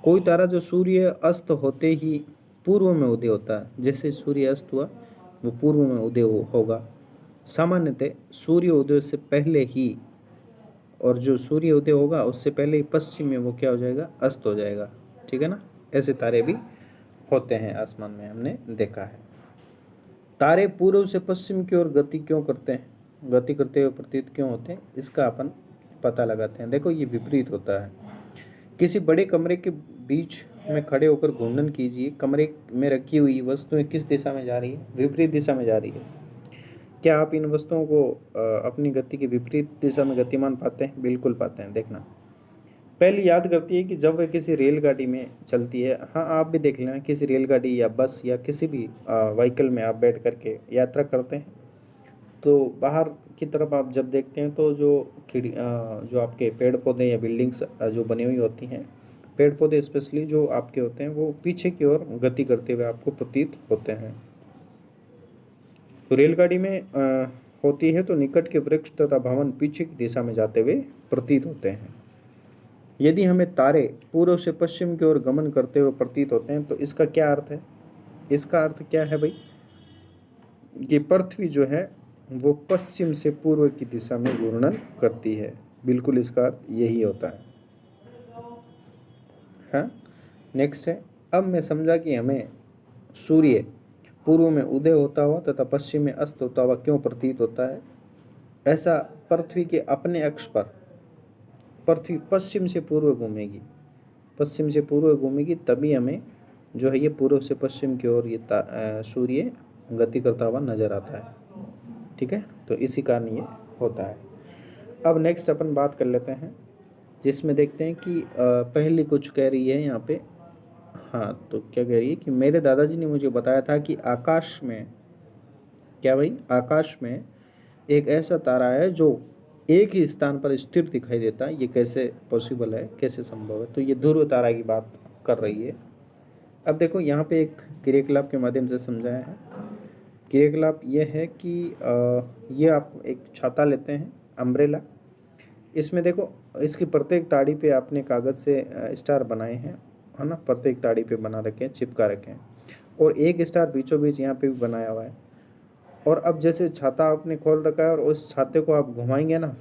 कोई तारा जो सूर्य अस्त होते ही पूर्व में उदय होता है, जैसे सूर्य अस्त हुआ वो पूर्व में उदय होगा। सामान्यतः सूर्य उदय से पहले ही, और जो सूर्य उदय होगा उससे पहले ही पश्चिम में वो क्या हो जाएगा, अस्त हो जाएगा। ठीक है ना, ऐसे तारे भी होते हैं आसमान में, हमने देखा है। तारे पूर्व से पश्चिम की ओर गति क्यों करते हैं, गति करते हुए प्रतीत क्यों होते हैं, इसका अपन पता लगाते हैं। देखो ये विपरीत होता है। किसी बड़े कमरे के बीच में खड़े होकर घूर्णन कीजिए, कमरे में रखी हुई वस्तुएं किस दिशा में जा रही है, विपरीत दिशा में जा रही है। क्या आप इन वस्तुओं को अपनी गति की विपरीत दिशा में गतिमान पाते हैं, बिल्कुल पाते हैं। देखना, पहली याद करती है कि जब वह किसी रेलगाड़ी में चलती है, हाँ आप भी देख लेना, किसी रेलगाड़ी या बस या किसी भी व्हीकल में आप बैठ करके यात्रा करते हैं, तो बाहर की तरफ आप जब देखते हैं तो जो आपके पेड़ पौधे या बिल्डिंग्स जो बनी हुई होती हैं, पेड़ पौधे स्पेशली जो आपके होते हैं, वो पीछे की ओर गति करते हुए आपको प्रतीत होते हैं। तो रेलगाड़ी में होती है तो निकट के वृक्ष तथा भवन पीछे की दिशा में जाते हुए प्रतीत होते हैं। यदि हमें तारे पूर्व से पश्चिम की ओर गमन करते हुए प्रतीत होते हैं तो इसका क्या अर्थ है? इसका अर्थ क्या है भाई? कि पृथ्वी जो है वो पश्चिम से पूर्व की दिशा में घूर्णन करती है। बिल्कुल इसका अर्थ यही होता है। हाँ, नेक्स्ट है, अब मैं समझा कि हमें सूर्य पूर्व में उदय होता हुआ तथा पश्चिम में अस्त होता हुआ क्यों प्रतीत होता है। ऐसा पृथ्वी के अपने अक्ष पर पृथ्वी पश्चिम से पूर्व घूमेगी, पश्चिम से पूर्व घूमेगी, तभी हमें जो है ये पूर्व से पश्चिम की ओर ये सूर्य गति करता हुआ नजर आता है। ठीक है, तो इसी कारण ये होता है। अब नेक्स्ट अपन बात कर लेते हैं, जिसमें देखते हैं कि पहली कुछ कह रही है यहाँ पे। हाँ, तो क्या कह रही है कि मेरे दादाजी ने मुझे बताया था कि आकाश में, क्या भाई, आकाश में एक ऐसा तारा है जो एक ही स्थान पर स्थिर दिखाई देता है। ये कैसे पॉसिबल है, कैसे संभव है? तो ये ध्रुव तारा की बात कर रही है। अब देखो यहाँ पे एक क्रियाकलाप के माध्यम से समझाया है। क्रियाकलाप ये है कि ये आप एक छाता लेते हैं, अम्ब्रेला। इसमें देखो इसकी प्रत्येक ताड़ी पे आपने कागज़ से स्टार बनाए हैं, है ना, प्रत्येक ताड़ी पे बना रखे हैं, चिपका रखे हैं, और एक स्टार बीचों बीच यहाँ पे भी बनाया हुआ है। और अब जैसे छाता आपने खोल रखा है और उस छाते को आप घुमाएंगे ना,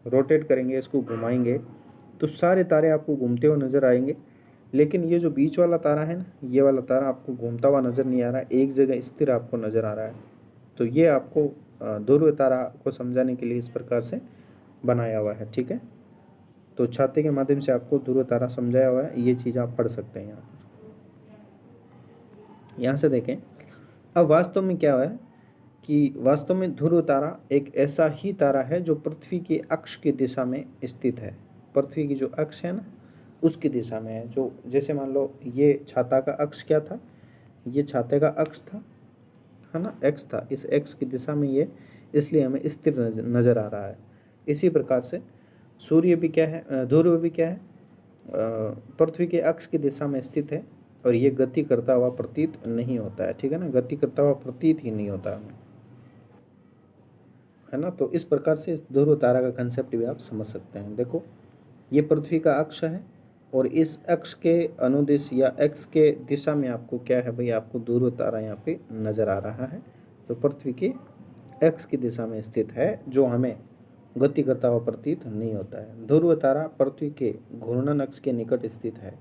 रोटेट करेंगे, इसको घुमाएंगे, तो सारे तारे आपको घूमते हुए नज़र आएंगे। लेकिन ये जो बीच वाला तारा है ना, ये वाला तारा आपको घूमता हुआ नज़र नहीं आ रहा है, एक जगह स्थिर आपको नज़र आ रहा है। तो ये आपको ध्रुव तारा को समझाने के लिए इस प्रकार से बनाया हुआ है। ठीक है, तो छाते के माध्यम से आपको ध्रुव तारा समझाया हुआ है। ये चीज़ आप पढ़ सकते हैं यहाँ पर। यहाँ से देखें, अब वास्तव में क्या है कि वास्तव में ध्रुव तारा एक ऐसा ही तारा है जो पृथ्वी के अक्ष की दिशा में स्थित है। पृथ्वी की जो अक्ष है ना, उसकी दिशा में है। जो जैसे मान लो ये छाता का अक्ष क्या था, ये छाते का अक्ष था, है ना, एक्स था। इस एक्स की दिशा में ये, इसलिए हमें स्थिर नज़र आ रहा है। इसी प्रकार से सूर्य भी क्या है, ध्रुव भी क्या है, पृथ्वी के अक्ष की दिशा में स्थित है, और ये गति करता हुआ प्रतीत नहीं होता है। ठीक है ना, गति करता हुआ प्रतीत ही नहीं होता है ना। तो इस प्रकार से इस ध्रुव तारा का कंसेप्ट भी आप समझ सकते हैं। देखो ये पृथ्वी का अक्ष है, और इस अक्ष के अनुदिश या एक्स के दिशा में आपको क्या है भाई, आपको ध्रुव तारा यहाँ पे नज़र आ रहा है, तो पृथ्वी के एक्स की दिशा में स्थित है, जो हमें गति करता हुआ प्रतीत नहीं होता है। ध्रुव तारा पृथ्वी के घूर्णन अक्ष के निकट स्थित है।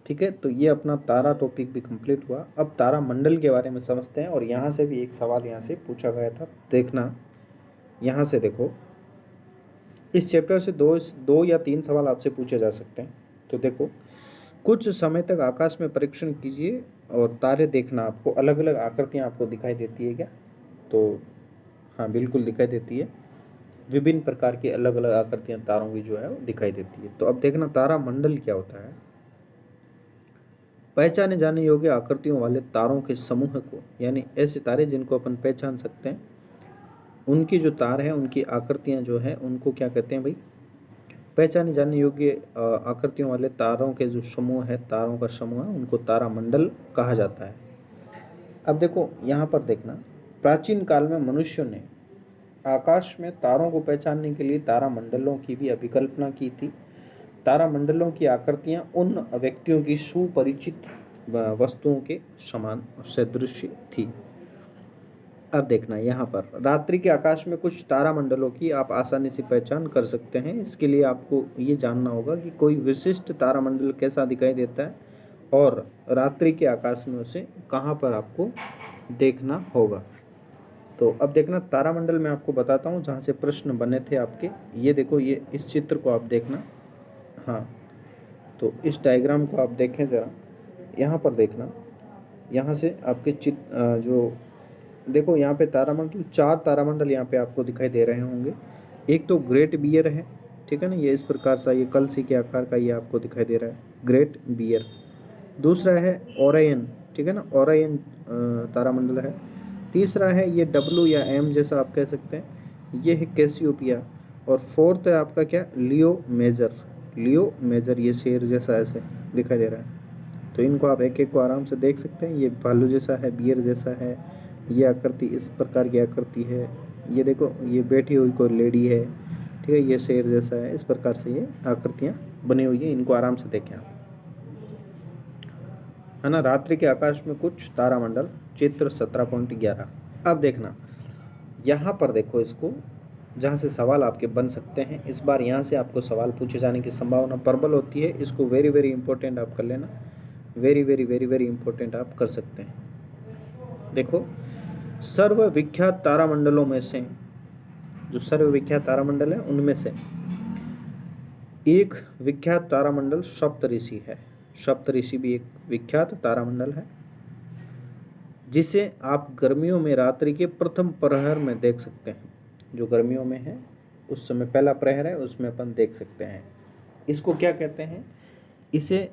ठीक है, तो ये अपना तारा टॉपिक भी कंप्लीट हुआ। अब तारा मंडल के बारे में समझते हैं, और यहाँ से भी एक सवाल यहाँ से पूछा गया था, देखना यहाँ से। देखो इस चैप्टर से दो या तीन सवाल आपसे पूछे जा सकते हैं। तो देखो, कुछ समय तक आकाश में परीक्षण कीजिए और तारे देखना, आपको अलग अलग आकृतियाँ आपको दिखाई देती है क्या? तो हाँ, बिल्कुल दिखाई देती है। विभिन्न प्रकार की अलग अलग आकृतियाँ तारों की जो है वो दिखाई देती है। तो अब देखना तारा मंडल क्या होता है। पहचाने जाने योग्य आकृतियों वाले तारों के समूह को, यानी ऐसे तारे जिनको अपन पहचान सकते हैं, उनकी जो तार है, उनकी आकृतियाँ जो है, उनको क्या कहते हैं भाई? पहचाने जाने योग्य आकृतियों वाले तारों के जो समूह है, तारों का समूह है, उनको तारा मंडल कहा जाता है। अब देखो यहाँ पर देखना, प्राचीन काल में मनुष्यों ने आकाश में तारों को पहचानने के लिए तारा मंडलों की भी अभिकल्पना की थी। तारा मंडलों की आकृतियाँ उन व्यक्तियों की सुपरिचित वस्तुओं के समान सदृश थी। अब देखना यहाँ पर रात्रि के आकाश में कुछ तारा मंडलों की आप आसानी से पहचान कर सकते हैं। इसके लिए आपको ये जानना होगा कि कोई विशिष्ट तारा मंडल कैसा दिखाई देता है, और रात्रि के आकाश में उसे कहाँ पर आपको देखना होगा। तो अब देखना तारामंडल में आपको बताता हूँ जहाँ से प्रश्न बने थे आपके। ये देखो, ये इस चित्र को आप देखना। हाँ, तो इस डायग्राम को आप देखें ज़रा, यहाँ पर देखना, यहाँ से आपके जो देखो यहाँ पे तारामंडल, चार तारामंडल यहाँ पे आपको दिखाई दे रहे होंगे। एक तो ग्रेट बियर है, ठीक है ना, ये इस प्रकार सा, ये कलसी के आकार का ये आपको दिखाई दे रहा है, ग्रेट बियर। दूसरा है ओरायन, ठीक है ना, ओरायन तारामंडल है। तीसरा है ये डब्लू या एम जैसा आप कह सकते हैं, ये है कैसियोपिया। और फोर्थ है आपका क्या, लियो मेजर। लियो मेजर ये शेर जैसा ऐसे दिखाई दे रहा है। तो इनको आप एक एक को आराम से देख सकते हैं। ये भालू जैसा है, बियर जैसा है, ये आकृति इस प्रकार की आकृति है, ये देखो, ये बैठी हुई कोई लेडी है, ठीक है, ये शेर जैसा है, इस प्रकार से ये आकृतियाँ बनी हुई है, इनको आराम से देखें आप, है ना। रात्रि के आकाश में कुछ तारामंडल, चित्र 17.11। अब देखना यहाँ पर, देखो इसको, जहाँ से सवाल आपके बन सकते हैं, इस बार यहाँ से आपको सवाल पूछे जाने की संभावना प्रबल होती है। इसको वेरी वेरी इंपॉर्टेंट आप कर लेना, very very very very important आप कर सकते हैं। देखो, सर्वविख्यात तारामंडलों में से, जो सर्वविख्यात तारामंडल है उनमें से एक विख्यात तारामंडल सप्तऋषि है। सप्तऋषि भी एक विख्यात तारामंडल है, जिसे आप गर्मियों में रात्रि के प्रथम प्रहर में देख सकते हैं। जो गर्मियों में है उस समय पहला प्रहर है, उसमें अपन देख सकते हैं। इसको क्या कहते हैं? इसे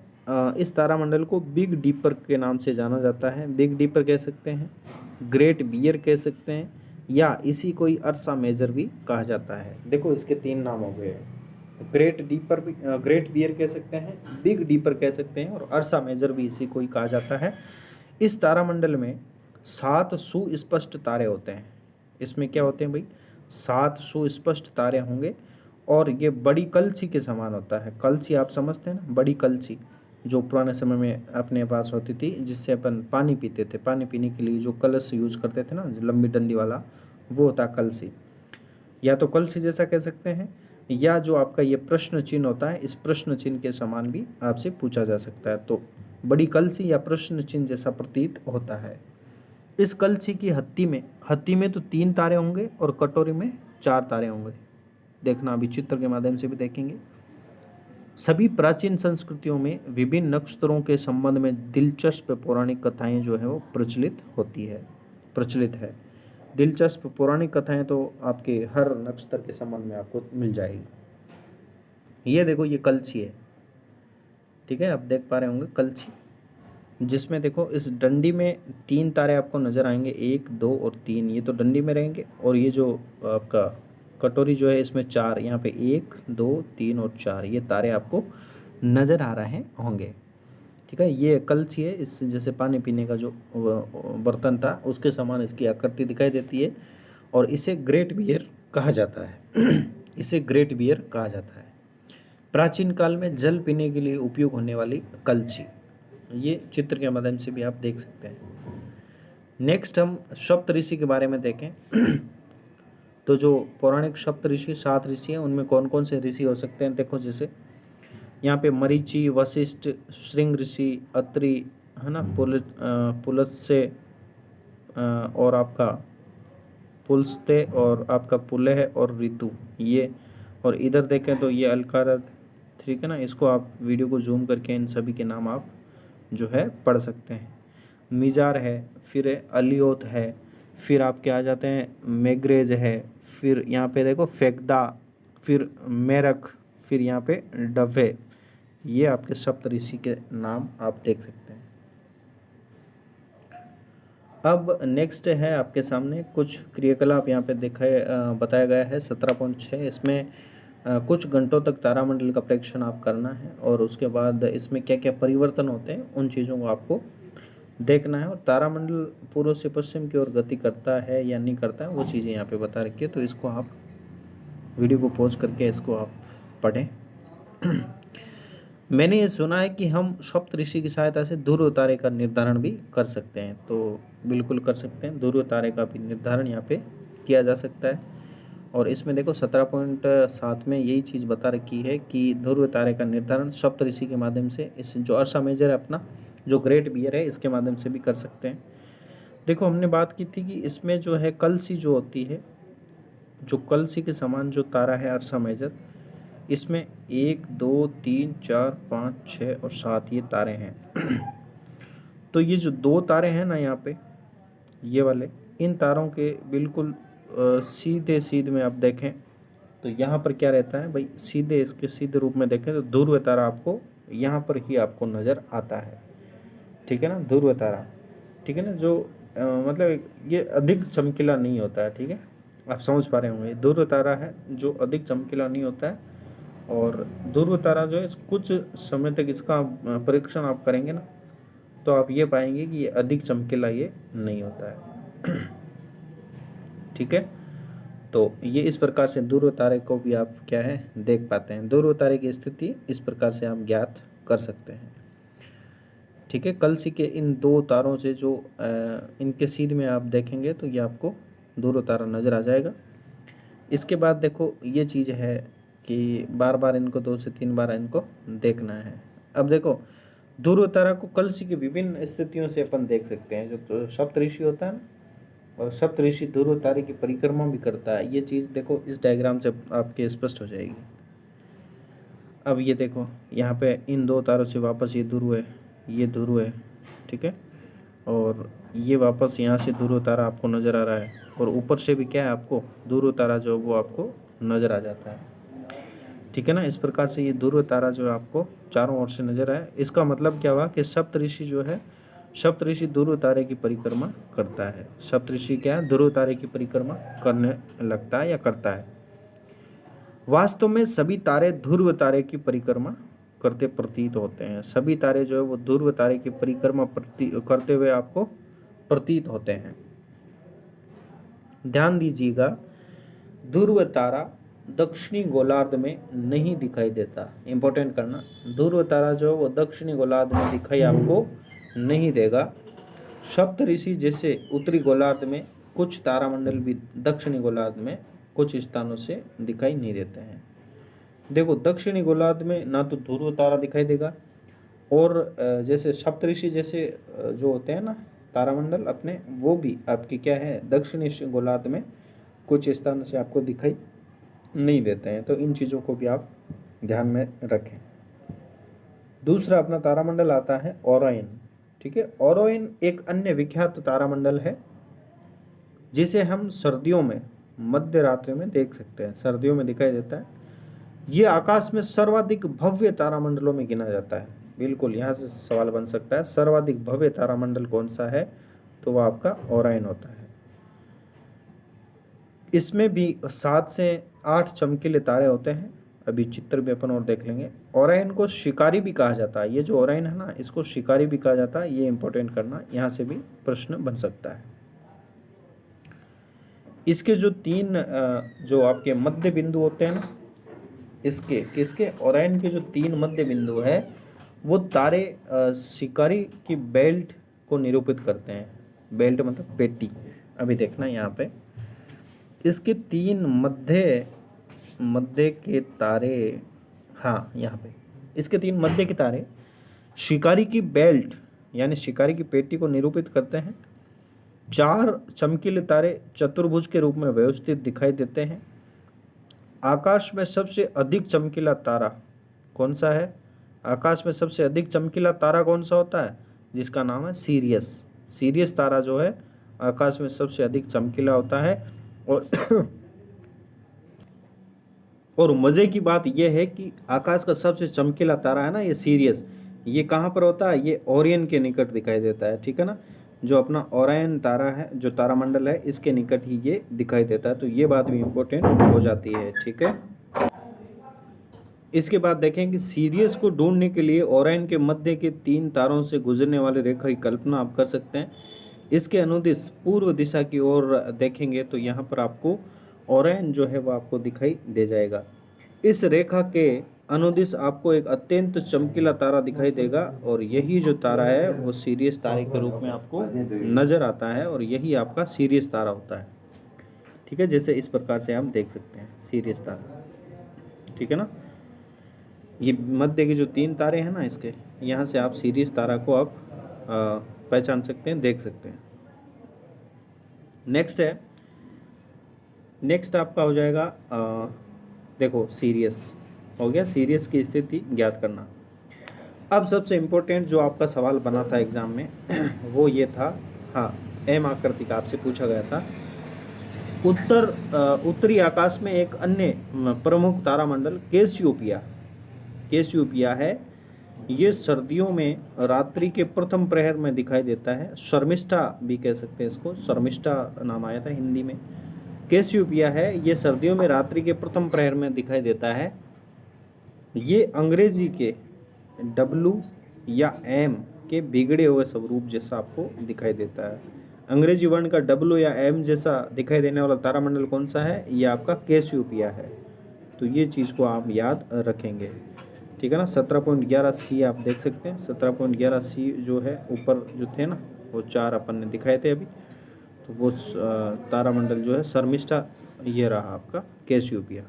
इस तारामंडल को बिग डीपर के नाम से जाना जाता है। बिग डीपर कह सकते हैं, ग्रेट बियर कह सकते हैं, या इसी कोई अर्सा मेजर भी कहा जाता है। देखो, इसके 3 नाम हो गए। ग्रेट डीपर भी, ग्रेट बियर कह सकते हैं, बिग डीपर कह सकते हैं, और अर्सा मेजर भी इसी को ही कहा जाता है। इस तारामंडल में 7 सुस्पष्ट तारे होते हैं। इसमें क्या होते हैं भाई? 7 सुस्पष्ट तारे होंगे, और ये बड़ी कलछी के समान होता है। कलछी आप समझते हैं ना, बड़ी कलछी जो पुराने समय में अपने पास होती थी, जिससे अपन पानी पीते थे। पानी पीने के लिए जो कलश यूज करते थे ना, जो लंबी डंडी वाला, वो होता कलसी। या तो कलसी जैसा कह सकते हैं, या जो आपका ये प्रश्न चिन्ह होता है, इस प्रश्न चिन्ह के समान भी आपसे पूछा जा सकता है। तो बड़ी कलसी या प्रश्न चिन्ह जैसा प्रतीत होता है। इस कलछी की हत्ती में तो 3 तारे होंगे, और कटोरी में 4 तारे होंगे। देखना, अभी चित्र के माध्यम से भी देखेंगे। सभी प्राचीन संस्कृतियों में विभिन्न नक्षत्रों के संबंध में दिलचस्प पौराणिक कथाएं जो है वो प्रचलित है। दिलचस्प पौराणिक कथाएं तो आपके हर नक्षत्र के संबंध में आपको मिल जाएगी। ये देखो, ये कलछी है, ठीक है, आप देख पा रहे होंगे कलछी, जिसमें देखो इस डंडी में 3 तारे आपको नजर आएंगे, 1, 2 और 3। ये तो डंडी में रहेंगे, और ये जो आपका कटोरी जो है, इसमें 4, यहाँ पे 1, 2, 3 और 4 ये तारे आपको नजर आ रहे होंगे, ठीक है। ये कलछी है, इससे जैसे पानी पीने का जो बर्तन था उसके समान इसकी आकृति दिखाई देती है, और इसे ग्रेट बियर कहा जाता है। इसे ग्रेट बियर कहा जाता है। प्राचीन काल में जल पीने के लिए उपयोग होने वाली कलछी, ये चित्र के माध्यम से भी आप देख सकते हैं। नेक्स्ट हम सप्तऋषि के बारे में देखें। तो जो पौराणिक सप्तऋषि 7 ऋषि हैं, उनमें कौन कौन से ऋषि हो सकते हैं? देखो, जैसे यहाँ पे मरीचि, वशिष्ठ, श्रृंग ऋषि, अत्रि, है ना, पुलत्स्य, और आपका पुलस्त्य, और आपका पुलह और ऋतु, ये। और इधर देखें तो ये अलकारद, ठीक है ना। इसको आप वीडियो को जूम करके इन सभी के नाम आप जो है पढ़ सकते हैं। मिजार है, फिर अलियोत है, फिर आपके आ जाते हैं मेग्रेज है, फिर यहाँ पे देखो फेकदा, फिर मेरख, फिर यहाँ पे डवे। ये आपके सप्तऋषि के नाम आप देख सकते हैं। अब नेक्स्ट है आपके सामने कुछ क्रियाकलाप यहाँ पे बताया गया है 17.6। इसमें कुछ घंटों तक तारामंडल का प्रेक्षण आप करना है, और उसके बाद इसमें क्या क्या परिवर्तन होते हैं उन चीज़ों को आपको देखना है। और तारामंडल पूर्व से पश्चिम की ओर गति करता है या नहीं करता है, वो चीज़ें यहाँ पे बता रखी है। तो इसको आप वीडियो को पॉज करके इसको आप पढ़ें। मैंने ये सुना है कि हम सप्तऋषि की सहायता से ध्रुव तारे का निर्धारण भी कर सकते हैं। तो बिल्कुल कर सकते हैं, ध्रुव तारे का भी निर्धारण यहाँ पे किया जा सकता है। और इसमें देखो 17.7 में यही चीज़ बता रखी है कि ध्रुव तारे का निर्धारण सप्तऋषि के माध्यम से, इस जो अर्सा मेजर है अपना, जो ग्रेट बियर है, इसके माध्यम से भी कर सकते हैं। देखो, हमने बात की थी कि इसमें जो है कलसी जो होती है, जो कलसी के समान जो तारा है अर्सा मेजर, इसमें 1, 2, 3, 4, 5, 6 और 7 ये तारे हैं। तो ये जो 2 तारे हैं ना यहाँ पे, ये वाले, इन तारों के बिल्कुल सीधे में आप देखें तो यहाँ पर क्या रहता है भाई, इसके सीधे रूप में देखें तो ध्रुव तारा आपको यहाँ पर ही आपको नज़र आता है, ठीक है ना। ध्रुव तारा, ठीक है ना, जो मतलब ये अधिक चमकीला नहीं होता है, ठीक है, आप समझ पा रहे होंगे। ध्रुव तारा है जो अधिक चमकीला नहीं होता है, और ध्रुव तारा जो है कुछ समय तक इसका परीक्षण आप करेंगे ना, तो आप ये पाएंगे कि ये अधिक चमकीला ये नहीं होता है। ठीक है। तो ये इस प्रकार से ध्रुव तारे को भी आप क्या है देख पाते हैं। ध्रुव तारे की स्थिति इस प्रकार से आप ज्ञात कर सकते हैं। ठीक है, कलसी के इन दो तारों से जो इनके सीध में आप देखेंगे तो ये आपको ध्रुव तारा नज़र आ जाएगा। इसके बाद देखो ये चीज़ है कि बार बार इनको 2 से 3 बार इनको देखना है। अब देखो ध्रुव तारा को कलसी की विभिन्न स्थितियों से अपन देख सकते हैं। जो तो सप्तऋषि होता है ना, और सप्तऋषि ध्रुव तारे की परिक्रमा भी करता है। ये चीज़ देखो इस डायग्राम से आपके स्पष्ट हो जाएगी। अब ये देखो यहाँ पे इन 2 तारों से वापस ये ध्रुव है, ये ध्रुव है, ठीक है, और ये वापस यहाँ से ध्रुव तारा आपको नज़र आ रहा है, और ऊपर से भी क्या है आपको ध्रुव तारा जो वो आपको नज़र आ जाता है। ठीक है ना, इस प्रकार से ये ध्रुव तारा जो आपको चारों ओर से नज़र आए। इसका मतलब क्या हुआ कि सप्तऋषि जो है, सप्तऋषि ध्रुव तारे की परिक्रमा करता है। सप्तऋषि क्या है, ध्रुव तारे की परिक्रमा करने लगता है या करता है। वास्तव में सभी तारे ध्रुव तारे की परिक्रमा करते प्रतीत होते हैं। सभी तारे जो है वो ध्रुव तारे की परिक्रमा करते हुए आपको प्रतीत होते हैं। ध्यान दीजिएगा, ध्रुव तारा दक्षिणी गोलार्ध में नहीं दिखाई देता। इंपॉर्टेंट करना, ध्रुव तारा जो है वो दक्षिणी गोलार्ध में दिखाई आपको नहीं देगा। सप्तऋषि जैसे उत्तरी गोलार्ध में, कुछ तारामंडल भी दक्षिणी गोलार्ध में कुछ स्थानों से दिखाई नहीं देते हैं। देखो दक्षिणी गोलार्ध में ना तो ध्रुव तारा दिखाई देगा, और जैसे सप्तऋषि जैसे जो होते हैं ना तारामंडल अपने, वो भी आपकी क्या है दक्षिणी गोलार्ध में कुछ स्थानों से आपको दिखाई नहीं देते हैं। तो इन चीज़ों को भी आप ध्यान में रखें। दूसरा अपना तारामंडल आता है ओराइन। ठीक है, ओराइन एक अन्य विख्यात तारामंडल है जिसे हम सर्दियों में मध्य रात्रि में देख सकते हैं। सर्दियों में दिखाई देता है। ये आकाश में सर्वाधिक भव्य तारामंडलों में गिना जाता है। बिल्कुल यहाँ से सवाल बन सकता है, सर्वाधिक भव्य तारामंडल कौन सा है, तो वह आपका ओराइन होता है। इसमें भी 7 से 8 चमकीले तारे होते हैं। अभी चित्र भी अपन और देख लेंगे। ओराइन को शिकारी भी कहा जाता है। ये जो ओराइन है ना, इसको शिकारी भी कहा जाता है। ये इंपॉर्टेंट करना, यहाँ से भी प्रश्न बन सकता है। इसके जो 3 जो आपके मध्य बिंदु होते हैं ना, इसके किसके ओराइन के जो 3 मध्य बिंदु है वो तारे शिकारी की बेल्ट को निरूपित करते हैं। बेल्ट मतलब पेटी। अभी देखना यहाँ पे इसके 3 मध्य के तारे, हाँ यहाँ पे इसके 3 मध्य के तारे शिकारी की बेल्ट यानी शिकारी की पेटी को निरूपित करते हैं। 4 चमकीले तारे चतुर्भुज के रूप में व्यवस्थित दिखाई देते हैं। आकाश में सबसे अधिक चमकीला तारा कौन सा है? आकाश में सबसे अधिक चमकीला तारा कौन सा होता है? जिसका नाम है सीरियस। सीरियस तारा जो है आकाश में सबसे अधिक चमकीला होता है। और मज़े की बात यह है कि आकाश का सबसे चमकीला तारा है ना ये सीरियस, ये कहाँ पर होता है? ये ओरियन के निकट दिखाई देता है। ठीक है ना, जो अपना ओरायन तारा है, जो तारामंडल है, इसके निकट ही ये दिखाई देता है। तो ये बात भी इम्पोर्टेंट हो जाती है। ठीक है, इसके बाद देखें कि सीरियस को ढूंढने के लिए ओरायन के मध्य के 3 तारों से गुजरने वाले रेखा की कल्पना आप कर सकते हैं। इसके अनुदिश पूर्व दिशा की ओर देखेंगे तो यहाँ पर आपको ओरायन जो है वो आपको दिखाई दे जाएगा। इस रेखा के अनुदिश आपको एक अत्यंत चमकीला तारा दिखाई देगा, और यही जो तारा है वो सीरियस तारे के रूप में आपको नज़र आता है, और यही आपका सीरियस तारा होता है। ठीक है, जैसे इस प्रकार से आप देख सकते हैं सीरियस तारा। ठीक है ना, ये मध्य के जो 3 तारे हैं ना इसके, यहाँ से आप सीरियस तारा को आप पहचान सकते हैं, देख सकते हैं। नेक्स्ट आपका हो जाएगा देखो सीरियस हो गया। सीरियस की स्थिति ज्ञात करना। अब सबसे इम्पोर्टेंट जो आपका सवाल बना था एग्जाम में वो ये था, हाँ एम आकृति का आपसे पूछा गया था। उत्तरी आकाश में एक अन्य प्रमुख तारामंडल कैसियोपिया है। ये सर्दियों में रात्रि के प्रथम प्रहर में दिखाई देता है। शर्मिष्ठा भी कह सकते हैं इसको, शर्मिष्ठा नाम आया था हिंदी में। कैसियोपिया है, ये सर्दियों में रात्रि के प्रथम प्रहर में दिखाई देता है। ये अंग्रेजी के W या M के बिगड़े हुए स्वरूप जैसा आपको दिखाई देता है। अंग्रेजी वर्ण का W या M जैसा दिखाई देने वाला तारामंडल कौन सा है? ये आपका कैसियोपिया है। तो ये चीज़ को आप याद रखेंगे, ठीक है ना। 17.11C आप देख सकते हैं, 17.11C जो है ऊपर जो थे ना वो 4 अपन ने दिखाए थे अभी, तो वो तारामंडल जो है शर्मिष्ठा ये रहा आपका कैसियोपिया,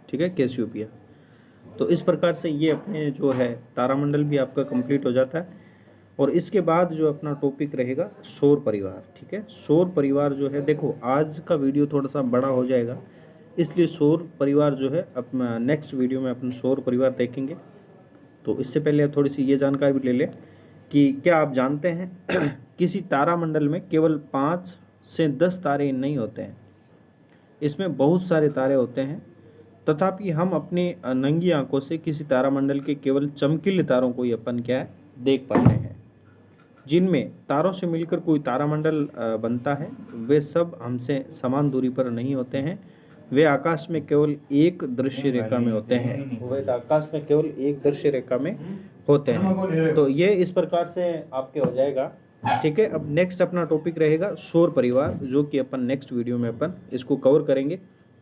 ठीक है, कैसियोपिया। तो इस प्रकार से ये अपने जो है तारामंडल भी आपका कंप्लीट हो जाता है। और इसके बाद जो अपना टॉपिक रहेगा सौर परिवार, ठीक है। सौर परिवार जो है, देखो आज का वीडियो थोड़ा सा बड़ा हो जाएगा, इसलिए सौर परिवार जो है अपना नेक्स्ट वीडियो में अपन सौर परिवार देखेंगे। तो इससे पहले आप थोड़ी सी ये जानकारी भी ले लें कि क्या आप जानते हैं किसी तारामंडल में केवल 5 से 10 तारे नहीं होते हैं, इसमें बहुत सारे तारे होते हैं। तथापि हम अपनी नंगी आंखों से किसी तारामंडल के केवल चमकीले तारों को ही अपन क्या है देख पाते हैं। जिनमें तारों से मिलकर कोई तारामंडल बनता है, वे सब हमसे समान दूरी पर नहीं होते हैं, वे आकाश में केवल एक दृश्य रेखा में होते हैं, वे आकाश में केवल एक दृश्य रेखा में होते हैं। तो ये इस प्रकार से आपके हो जाएगा, ठीक है। अब नेक्स्ट अपना टॉपिक रहेगा सौर परिवार, जो कि अपन नेक्स्ट वीडियो में अपन इसको कवर करेंगे।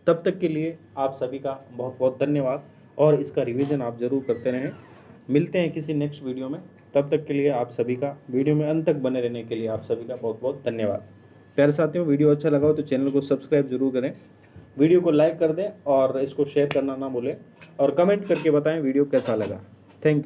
तब तक के लिए आप सभी का बहुत बहुत धन्यवाद, और इसका रिवीजन आप ज़रूर करते रहें। मिलते हैं किसी नेक्स्ट वीडियो में, तब तक के लिए आप सभी का वीडियो में अंत तक बने रहने के लिए आप सभी का बहुत बहुत धन्यवाद। प्यारे साथियों, वीडियो अच्छा लगा हो तो चैनल को सब्सक्राइब जरूर करें, वीडियो को लाइक कर दें और इसको शेयर करना ना भूलें, और कमेंट करके बताएं वीडियो कैसा लगा। Thank you.